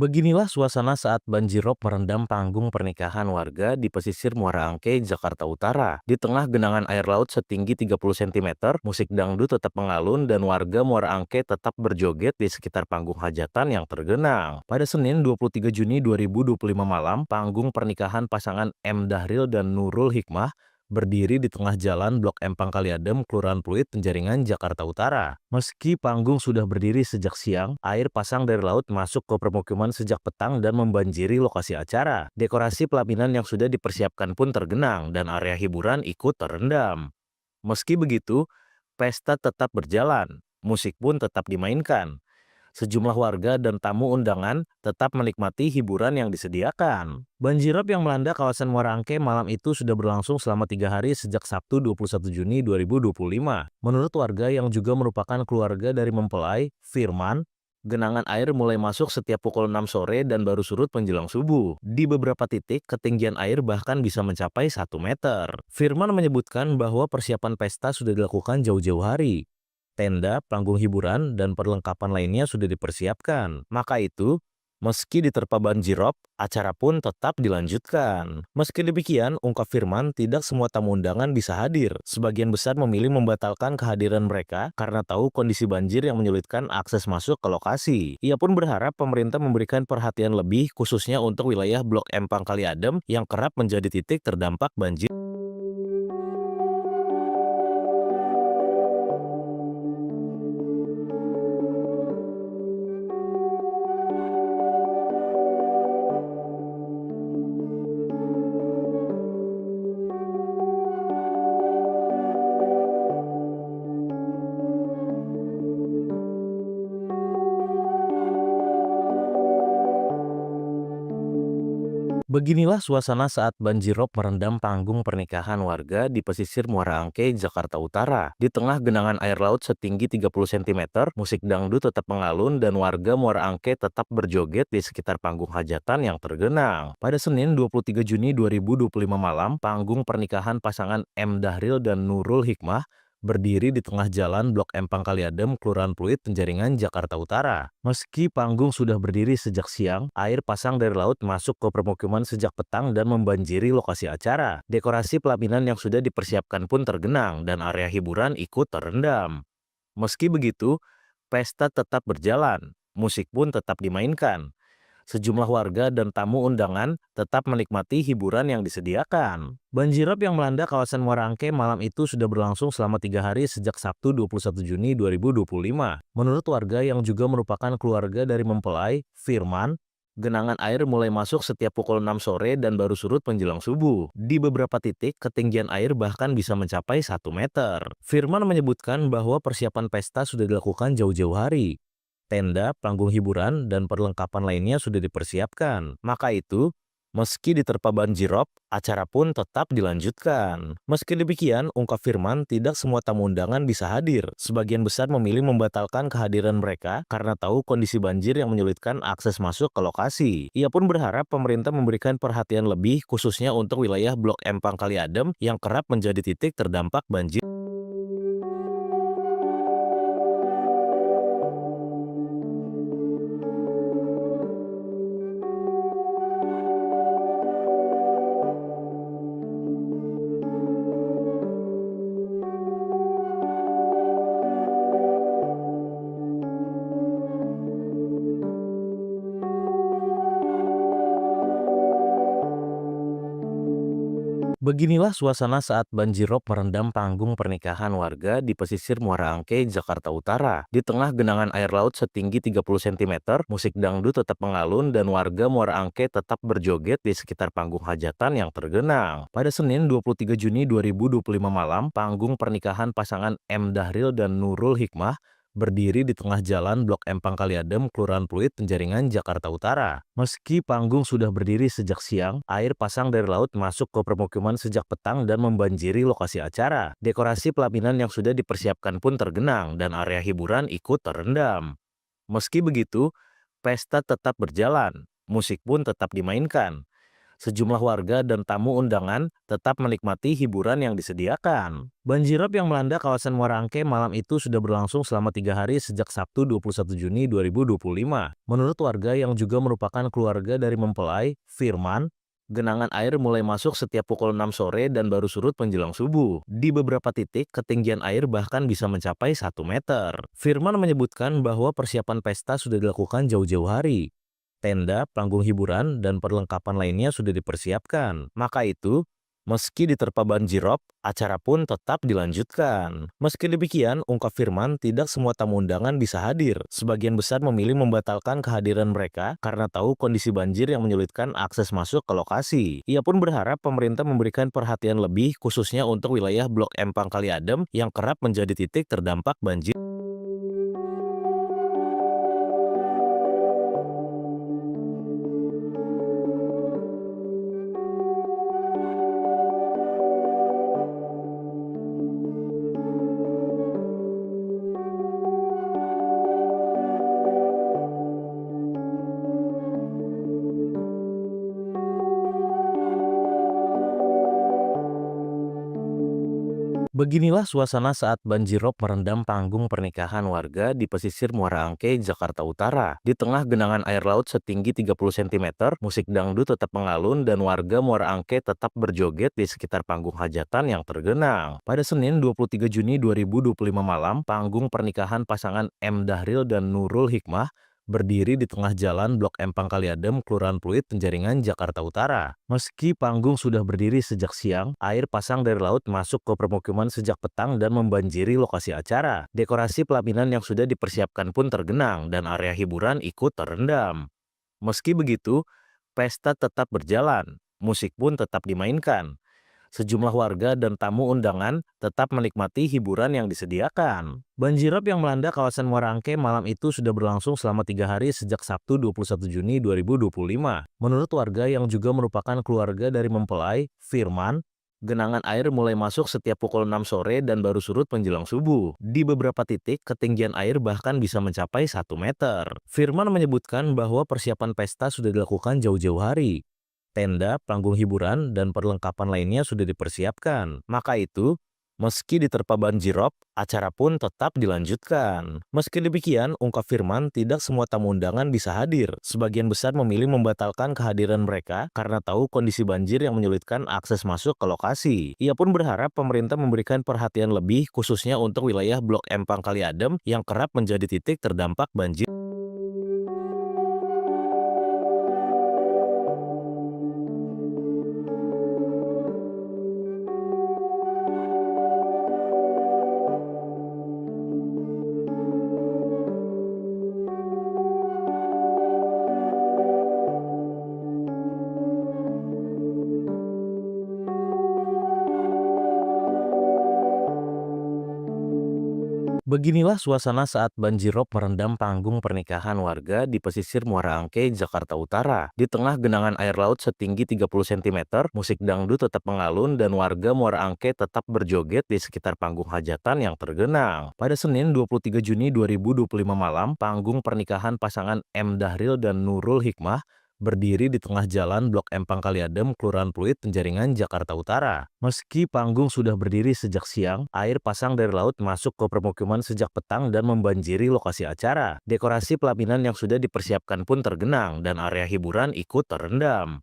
Beginilah suasana saat banjirop merendam panggung pernikahan warga di pesisir Muara Angke, Jakarta Utara. Di tengah genangan air laut setinggi 30 cm, musik dangdut tetap mengalun dan warga Muara Angke tetap berjoget di sekitar panggung hajatan yang tergenang. Pada Senin 23 Juni 2025 malam, panggung pernikahan pasangan M. Dahril dan Nurul Hikmah berdiri di tengah jalan Blok Empang Kaliadem, Kelurahan Pluit, Penjaringan, Jakarta Utara. Meski panggung sudah berdiri sejak siang, air pasang dari laut masuk ke permukiman sejak petang dan membanjiri lokasi acara. Dekorasi pelaminan yang sudah dipersiapkan pun tergenang dan area hiburan ikut terendam. Meski begitu, pesta tetap berjalan, musik pun tetap dimainkan. Sejumlah warga dan tamu undangan tetap menikmati hiburan yang disediakan. Banjirop yang melanda kawasan Muara Angke malam itu sudah berlangsung selama 3 hari sejak Sabtu 21 Juni 2025. Menurut warga yang juga merupakan keluarga dari mempelai, Firman, genangan air mulai masuk setiap pukul 6 sore dan baru surut menjelang subuh. Di beberapa titik, ketinggian air bahkan bisa mencapai 1 meter. Firman menyebutkan bahwa persiapan pesta sudah dilakukan jauh-jauh hari. Tenda, panggung hiburan, dan perlengkapan lainnya sudah dipersiapkan. Maka itu, meski diterpa banjirop, acara pun tetap dilanjutkan. Meski demikian, ungkap Firman, tidak semua tamu undangan bisa hadir. Sebagian besar memilih membatalkan kehadiran mereka karena tahu kondisi banjir yang menyulitkan akses masuk ke lokasi. Ia pun berharap pemerintah memberikan perhatian lebih khususnya untuk wilayah Blok Empang Kaliadem yang kerap menjadi titik terdampak banjir. Beginilah suasana saat banjirop merendam panggung pernikahan warga di pesisir Muara Angke, Jakarta Utara. Di tengah genangan air laut setinggi 30 cm, musik dangdut tetap mengalun dan warga Muara Angke tetap berjoget di sekitar panggung hajatan yang tergenang. Pada Senin 23 Juni 2025 malam, panggung pernikahan pasangan M. Dahril dan Nurul Hikmah berdiri di tengah jalan Blok Empang Kaliadem, Kelurahan Pluit, Penjaringan, Jakarta Utara. Meski panggung sudah berdiri sejak siang, air pasang dari laut masuk ke permukiman sejak petang dan membanjiri lokasi acara. Dekorasi pelaminan yang sudah dipersiapkan pun tergenang dan area hiburan ikut terendam. Meski begitu, pesta tetap berjalan, musik pun tetap dimainkan. Sejumlah warga dan tamu undangan tetap menikmati hiburan yang disediakan. Banjirop yang melanda kawasan Muara Angke malam itu sudah berlangsung selama 3 hari sejak Sabtu 21 Juni 2025. Menurut warga yang juga merupakan keluarga dari mempelai, Firman, genangan air mulai masuk setiap pukul 6 sore dan baru surut menjelang subuh. Di beberapa titik, ketinggian air bahkan bisa mencapai 1 meter. Firman menyebutkan bahwa persiapan pesta sudah dilakukan jauh-jauh hari. Tenda, panggung hiburan, dan perlengkapan lainnya sudah dipersiapkan. Maka itu, meski diterpa banjirop, acara pun tetap dilanjutkan. Meski demikian, ungkap Firman, tidak semua tamu undangan bisa hadir. Sebagian besar memilih membatalkan kehadiran mereka karena tahu kondisi banjir yang menyulitkan akses masuk ke lokasi. Ia pun berharap pemerintah memberikan perhatian lebih khususnya untuk wilayah Blok Empang Kaliadem yang kerap menjadi titik terdampak banjir. Beginilah suasana saat banjirop merendam panggung pernikahan warga di pesisir Muara Angke, Jakarta Utara. Di tengah genangan air laut setinggi 30 cm, musik dangdut tetap mengalun dan warga Muara Angke tetap berjoget di sekitar panggung hajatan yang tergenang. Pada Senin 23 Juni 2025 malam, panggung pernikahan pasangan M. Dahril dan Nurul Hikmah berdiri di tengah jalan Blok Empang Kaliadem, Kelurahan Pluit, Penjaringan, Jakarta Utara. Meski panggung sudah berdiri sejak siang, air pasang dari laut masuk ke permukiman sejak petang dan membanjiri lokasi acara. Dekorasi pelaminan yang sudah dipersiapkan pun tergenang dan area hiburan ikut terendam. Meski begitu, pesta tetap berjalan, musik pun tetap dimainkan. Sejumlah warga dan tamu undangan tetap menikmati hiburan yang disediakan. Banjirop yang melanda kawasan Muara Angke malam itu sudah berlangsung selama 3 hari sejak Sabtu 21 Juni 2025. Menurut warga yang juga merupakan keluarga dari mempelai, Firman, genangan air mulai masuk setiap pukul 6 sore dan baru surut menjelang subuh. Di beberapa titik, ketinggian air bahkan bisa mencapai 1 meter. Firman menyebutkan bahwa persiapan pesta sudah dilakukan jauh-jauh hari. Tenda, panggung hiburan, dan perlengkapan lainnya sudah dipersiapkan. Maka itu, meski diterpa banjirop, acara pun tetap dilanjutkan. Meski demikian, ungkap Firman, tidak semua tamu undangan bisa hadir. Sebagian besar memilih membatalkan kehadiran mereka karena tahu kondisi banjir yang menyulitkan akses masuk ke lokasi. Ia pun berharap pemerintah memberikan perhatian lebih khususnya untuk wilayah Blok M Pangkali Adem yang kerap menjadi titik terdampak banjir. Beginilah suasana saat banjirop merendam panggung pernikahan warga di pesisir Muara Angke, Jakarta Utara. Di tengah genangan air laut setinggi 30 cm, musik dangdut tetap mengalun dan warga Muara Angke tetap berjoget di sekitar panggung hajatan yang tergenang. Pada Senin 23 Juni 2025 malam, panggung pernikahan pasangan M. Dahril dan Nurul Hikmah berdiri di tengah jalan Blok M Pangkali Adem, Kelurahan Pluit, Penjaringan, Jakarta Utara. Meski panggung sudah berdiri sejak siang, air pasang dari laut masuk ke permukiman sejak petang dan membanjiri lokasi acara. Dekorasi pelaminan yang sudah dipersiapkan pun tergenang dan area hiburan ikut terendam. Meski begitu, pesta tetap berjalan, musik pun tetap dimainkan. Sejumlah warga dan tamu undangan tetap menikmati hiburan yang disediakan. Banjirop yang melanda kawasan Muara Angke malam itu sudah berlangsung selama 3 hari sejak Sabtu 21 Juni 2025. Menurut warga yang juga merupakan keluarga dari mempelai, Firman, genangan air mulai masuk setiap pukul 6 sore dan baru surut menjelang subuh. Di beberapa titik, ketinggian air bahkan bisa mencapai 1 meter. Firman menyebutkan bahwa persiapan pesta sudah dilakukan jauh-jauh hari. Tenda, panggung hiburan, dan perlengkapan lainnya sudah dipersiapkan. Maka itu, meski diterpa banjirop, acara pun tetap dilanjutkan. Meski demikian, ungkap Firman, tidak semua tamu undangan bisa hadir. Sebagian besar memilih membatalkan kehadiran mereka karena tahu kondisi banjir yang menyulitkan akses masuk ke lokasi. Ia pun berharap pemerintah memberikan perhatian lebih khususnya untuk wilayah Blok M Pangkali Adem yang kerap menjadi titik terdampak banjir. Beginilah suasana saat banjirop merendam panggung pernikahan warga di pesisir Muara Angke, Jakarta Utara. Di tengah genangan air laut setinggi 30 cm, musik dangdut tetap mengalun dan warga Muara Angke tetap berjoget di sekitar panggung hajatan yang tergenang. Pada Senin 23 Juni 2025 malam, panggung pernikahan pasangan M. Dahril dan Nurul Hikmah berdiri di tengah jalan Blok M Pangkali Adem, Kelurahan Pluit, Penjaringan, Jakarta Utara. Meski panggung sudah berdiri sejak siang, air pasang dari laut masuk ke permukiman sejak petang dan membanjiri lokasi acara. Dekorasi pelaminan yang sudah dipersiapkan pun tergenang dan area hiburan ikut terendam.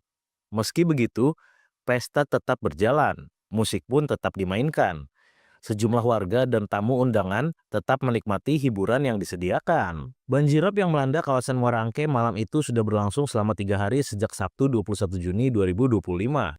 Meski begitu, pesta tetap berjalan, musik pun tetap dimainkan. Sejumlah warga dan tamu undangan tetap menikmati hiburan yang disediakan. Banjirop yang melanda kawasan Muara Angke malam itu sudah berlangsung selama 3 hari sejak Sabtu 21 Juni 2025.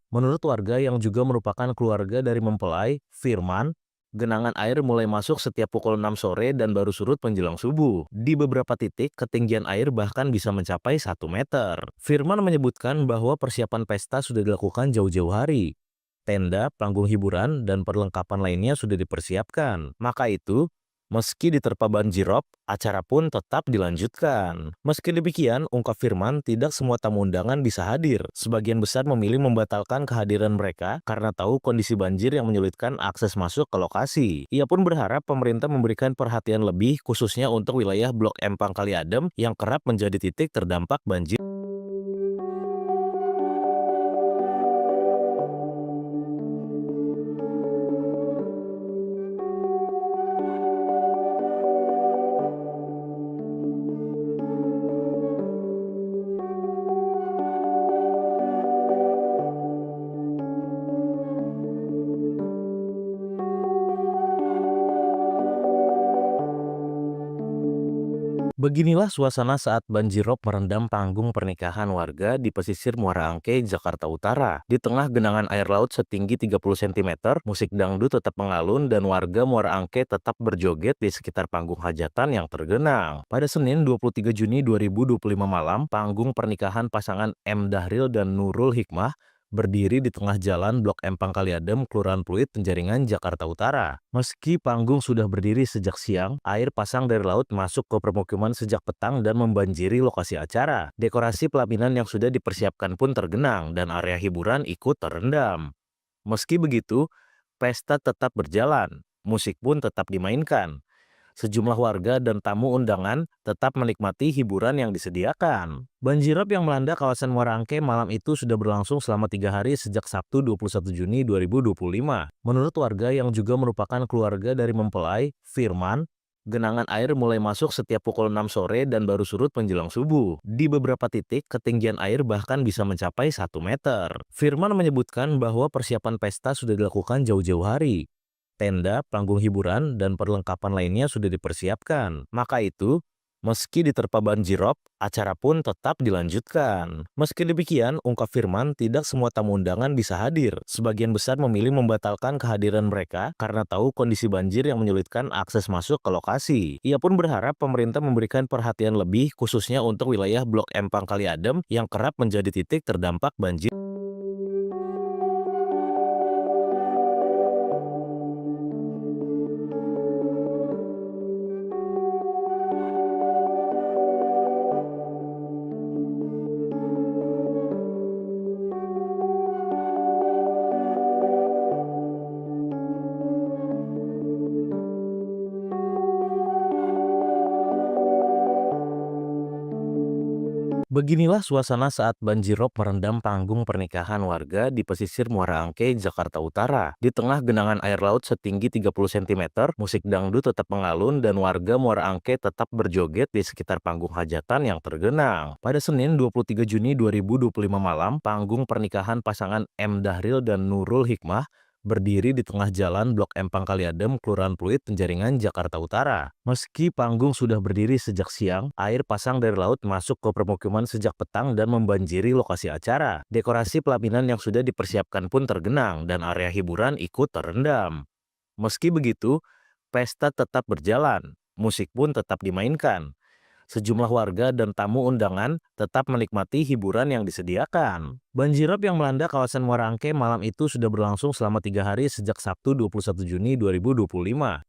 Menurut warga yang juga merupakan keluarga dari mempelai, Firman, genangan air mulai masuk setiap pukul 6 sore dan baru surut menjelang subuh. Di beberapa titik, ketinggian air bahkan bisa mencapai 1 meter. Firman menyebutkan bahwa persiapan pesta sudah dilakukan jauh-jauh hari. Tenda, panggung hiburan, dan perlengkapan lainnya sudah dipersiapkan. Maka itu, meski diterpa banjirop, acara pun tetap dilanjutkan. Meski demikian, ungkap Firman, tidak semua tamu undangan bisa hadir. Sebagian besar memilih membatalkan kehadiran mereka karena tahu kondisi banjir yang menyulitkan akses masuk ke lokasi. Ia pun berharap pemerintah memberikan perhatian lebih khususnya untuk wilayah Blok M Pangkali Adem yang kerap menjadi titik terdampak banjir. Beginilah suasana saat banjirop merendam panggung pernikahan warga di pesisir Muara Angke, Jakarta Utara. Di tengah genangan air laut setinggi 30 cm, musik dangdut tetap mengalun dan warga Muara Angke tetap berjoget di sekitar panggung hajatan yang tergenang. Pada Senin 23 Juni 2025 malam, panggung pernikahan pasangan M. Dahril dan Nurul Hikmah berdiri di tengah jalan Blok Empang Kaliadem, Kelurahan Pluit, Penjaringan, Jakarta Utara. Meski panggung sudah berdiri sejak siang, air pasang dari laut masuk ke permukiman sejak petang dan membanjiri lokasi acara. Dekorasi pelaminan yang sudah dipersiapkan pun tergenang dan area hiburan ikut terendam. Meski begitu, pesta tetap berjalan, musik pun tetap dimainkan. Sejumlah warga dan tamu undangan tetap menikmati hiburan yang disediakan. Banjirop yang melanda kawasan Muara Angke malam itu sudah berlangsung selama 3 hari sejak Sabtu 21 Juni 2025. Menurut warga yang juga merupakan keluarga dari mempelai, Firman, genangan air mulai masuk setiap pukul 6 sore dan baru surut menjelang subuh. Di beberapa titik, ketinggian air bahkan bisa mencapai 1 meter. Firman menyebutkan bahwa persiapan pesta sudah dilakukan jauh-jauh hari. Tenda, panggung hiburan, dan perlengkapan lainnya sudah dipersiapkan. Maka itu, meski diterpa banjirop, acara pun tetap dilanjutkan. Meski demikian, ungkap Firman, tidak semua tamu undangan bisa hadir. Sebagian besar memilih membatalkan kehadiran mereka karena tahu kondisi banjir yang menyulitkan akses masuk ke lokasi. Ia pun berharap pemerintah memberikan perhatian lebih khususnya untuk wilayah Blok Empang Kaliadem yang kerap menjadi titik terdampak banjir. Beginilah suasana saat banjirop merendam panggung pernikahan warga di pesisir Muara Angke, Jakarta Utara. Di tengah genangan air laut setinggi 30 cm, musik dangdut tetap mengalun dan warga Muara Angke tetap berjoget di sekitar panggung hajatan yang tergenang. Pada Senin 23 Juni 2025 malam, panggung pernikahan pasangan M. Dahril dan Nurul Hikmah berdiri di tengah jalan Blok Empang Kaliadem, Kelurahan Pluit, Penjaringan, Jakarta Utara. Meski panggung sudah berdiri sejak siang, air pasang dari laut masuk ke permukiman sejak petang dan membanjiri lokasi acara. Dekorasi pelaminan yang sudah dipersiapkan pun tergenang dan area hiburan ikut terendam. Meski begitu, pesta tetap berjalan, musik pun tetap dimainkan. Sejumlah warga dan tamu undangan tetap menikmati hiburan yang disediakan. Banjirop yang melanda kawasan Muara Angke malam itu sudah berlangsung selama 3 hari sejak Sabtu 21 Juni 2025.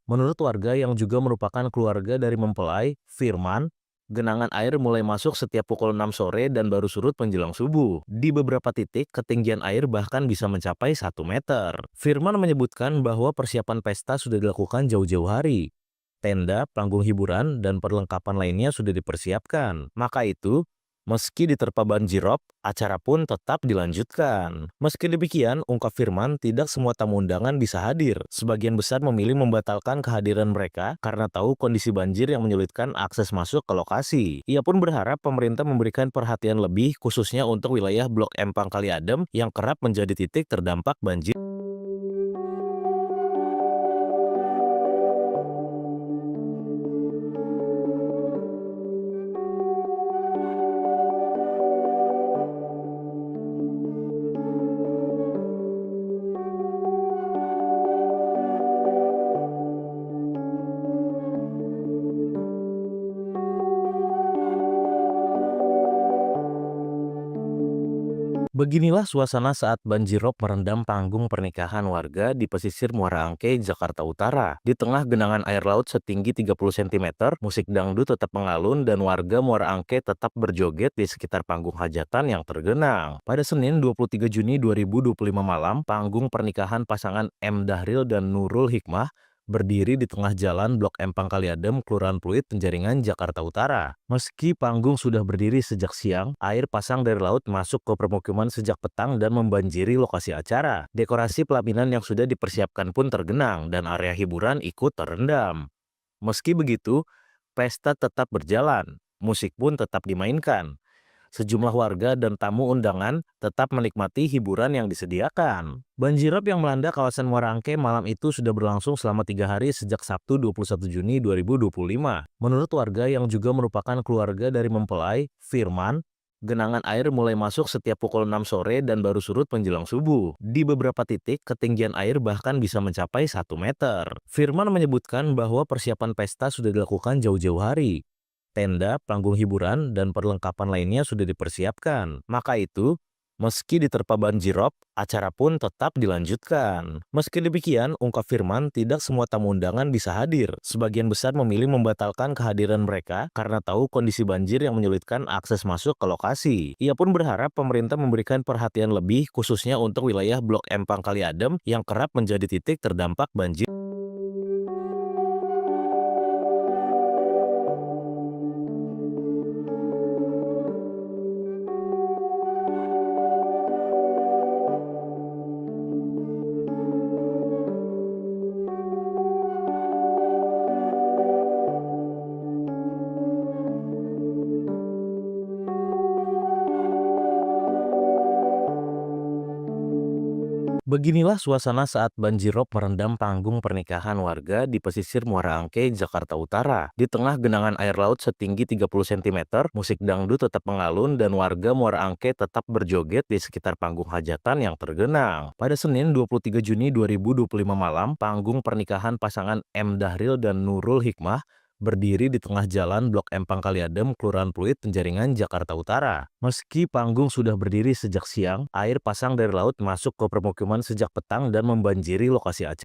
Menurut warga yang juga merupakan keluarga dari mempelai, Firman, genangan air mulai masuk setiap pukul 6 sore dan baru surut menjelang subuh. Di beberapa titik, ketinggian air bahkan bisa mencapai 1 meter. Firman menyebutkan bahwa persiapan pesta sudah dilakukan jauh-jauh hari. Tenda, panggung hiburan, dan perlengkapan lainnya sudah dipersiapkan. Maka itu, meski diterpa banjirop, acara pun tetap dilanjutkan. Meski demikian, ungkap Firman, tidak semua tamu undangan bisa hadir. Sebagian besar memilih membatalkan kehadiran mereka karena tahu kondisi banjir yang menyulitkan akses masuk ke lokasi. Ia pun berharap pemerintah memberikan perhatian lebih khususnya untuk wilayah Blok Empang Kaliadem yang kerap menjadi titik terdampak banjir. Beginilah suasana saat banjirop merendam panggung pernikahan warga di pesisir Muara Angke, Jakarta Utara. Di tengah genangan air laut setinggi 30 cm, musik dangdut tetap mengalun dan warga Muara Angke tetap berjoget di sekitar panggung hajatan yang tergenang. Pada Senin 23 Juni 2025 malam, panggung pernikahan pasangan M. Dahril dan Nurul Hikmah berdiri di tengah jalan Blok Empang Kaliadem, Kelurahan Pluit, Penjaringan, Jakarta Utara. Meski panggung sudah berdiri sejak siang, air pasang dari laut masuk ke permukiman sejak petang dan membanjiri lokasi acara. Dekorasi pelaminan yang sudah dipersiapkan pun tergenang dan area hiburan ikut terendam. Meski begitu, pesta tetap berjalan, musik pun tetap dimainkan. Sejumlah warga dan tamu undangan tetap menikmati hiburan yang disediakan. Banjirop yang melanda kawasan Muara Angke malam itu sudah berlangsung selama 3 hari sejak Sabtu 21 Juni 2025. Menurut warga yang juga merupakan keluarga dari mempelai, Firman, genangan air mulai masuk setiap pukul 6 sore dan baru surut menjelang subuh. Di beberapa titik, ketinggian air bahkan bisa mencapai 1 meter. Firman menyebutkan bahwa persiapan pesta sudah dilakukan jauh-jauh hari. Tenda, panggung hiburan, dan perlengkapan lainnya sudah dipersiapkan. Maka itu, meski diterpa banjirop, acara pun tetap dilanjutkan. Meski demikian, ungkap Firman, tidak semua tamu undangan bisa hadir. Sebagian besar memilih membatalkan kehadiran mereka karena tahu kondisi banjir yang menyulitkan akses masuk ke lokasi. Ia pun berharap pemerintah memberikan perhatian lebih khususnya untuk wilayah Blok Empang Kali Adem yang kerap menjadi titik terdampak banjir. Beginilah suasana saat banjirop merendam panggung pernikahan warga di pesisir Muara Angke, Jakarta Utara. Di tengah genangan air laut setinggi 30 cm, musik dangdut tetap mengalun dan warga Muara Angke tetap berjoget di sekitar panggung hajatan yang tergenang. Pada Senin 23 Juni 2025 malam, panggung pernikahan pasangan M. Dahril dan Nurul Hikmah berdiri di tengah jalan Blok Empang Kali Adem, Kelurahan Pluit, Penjaringan, Jakarta Utara. Meski panggung sudah berdiri sejak siang, air pasang dari laut masuk ke permukiman sejak petang dan membanjiri lokasi acara.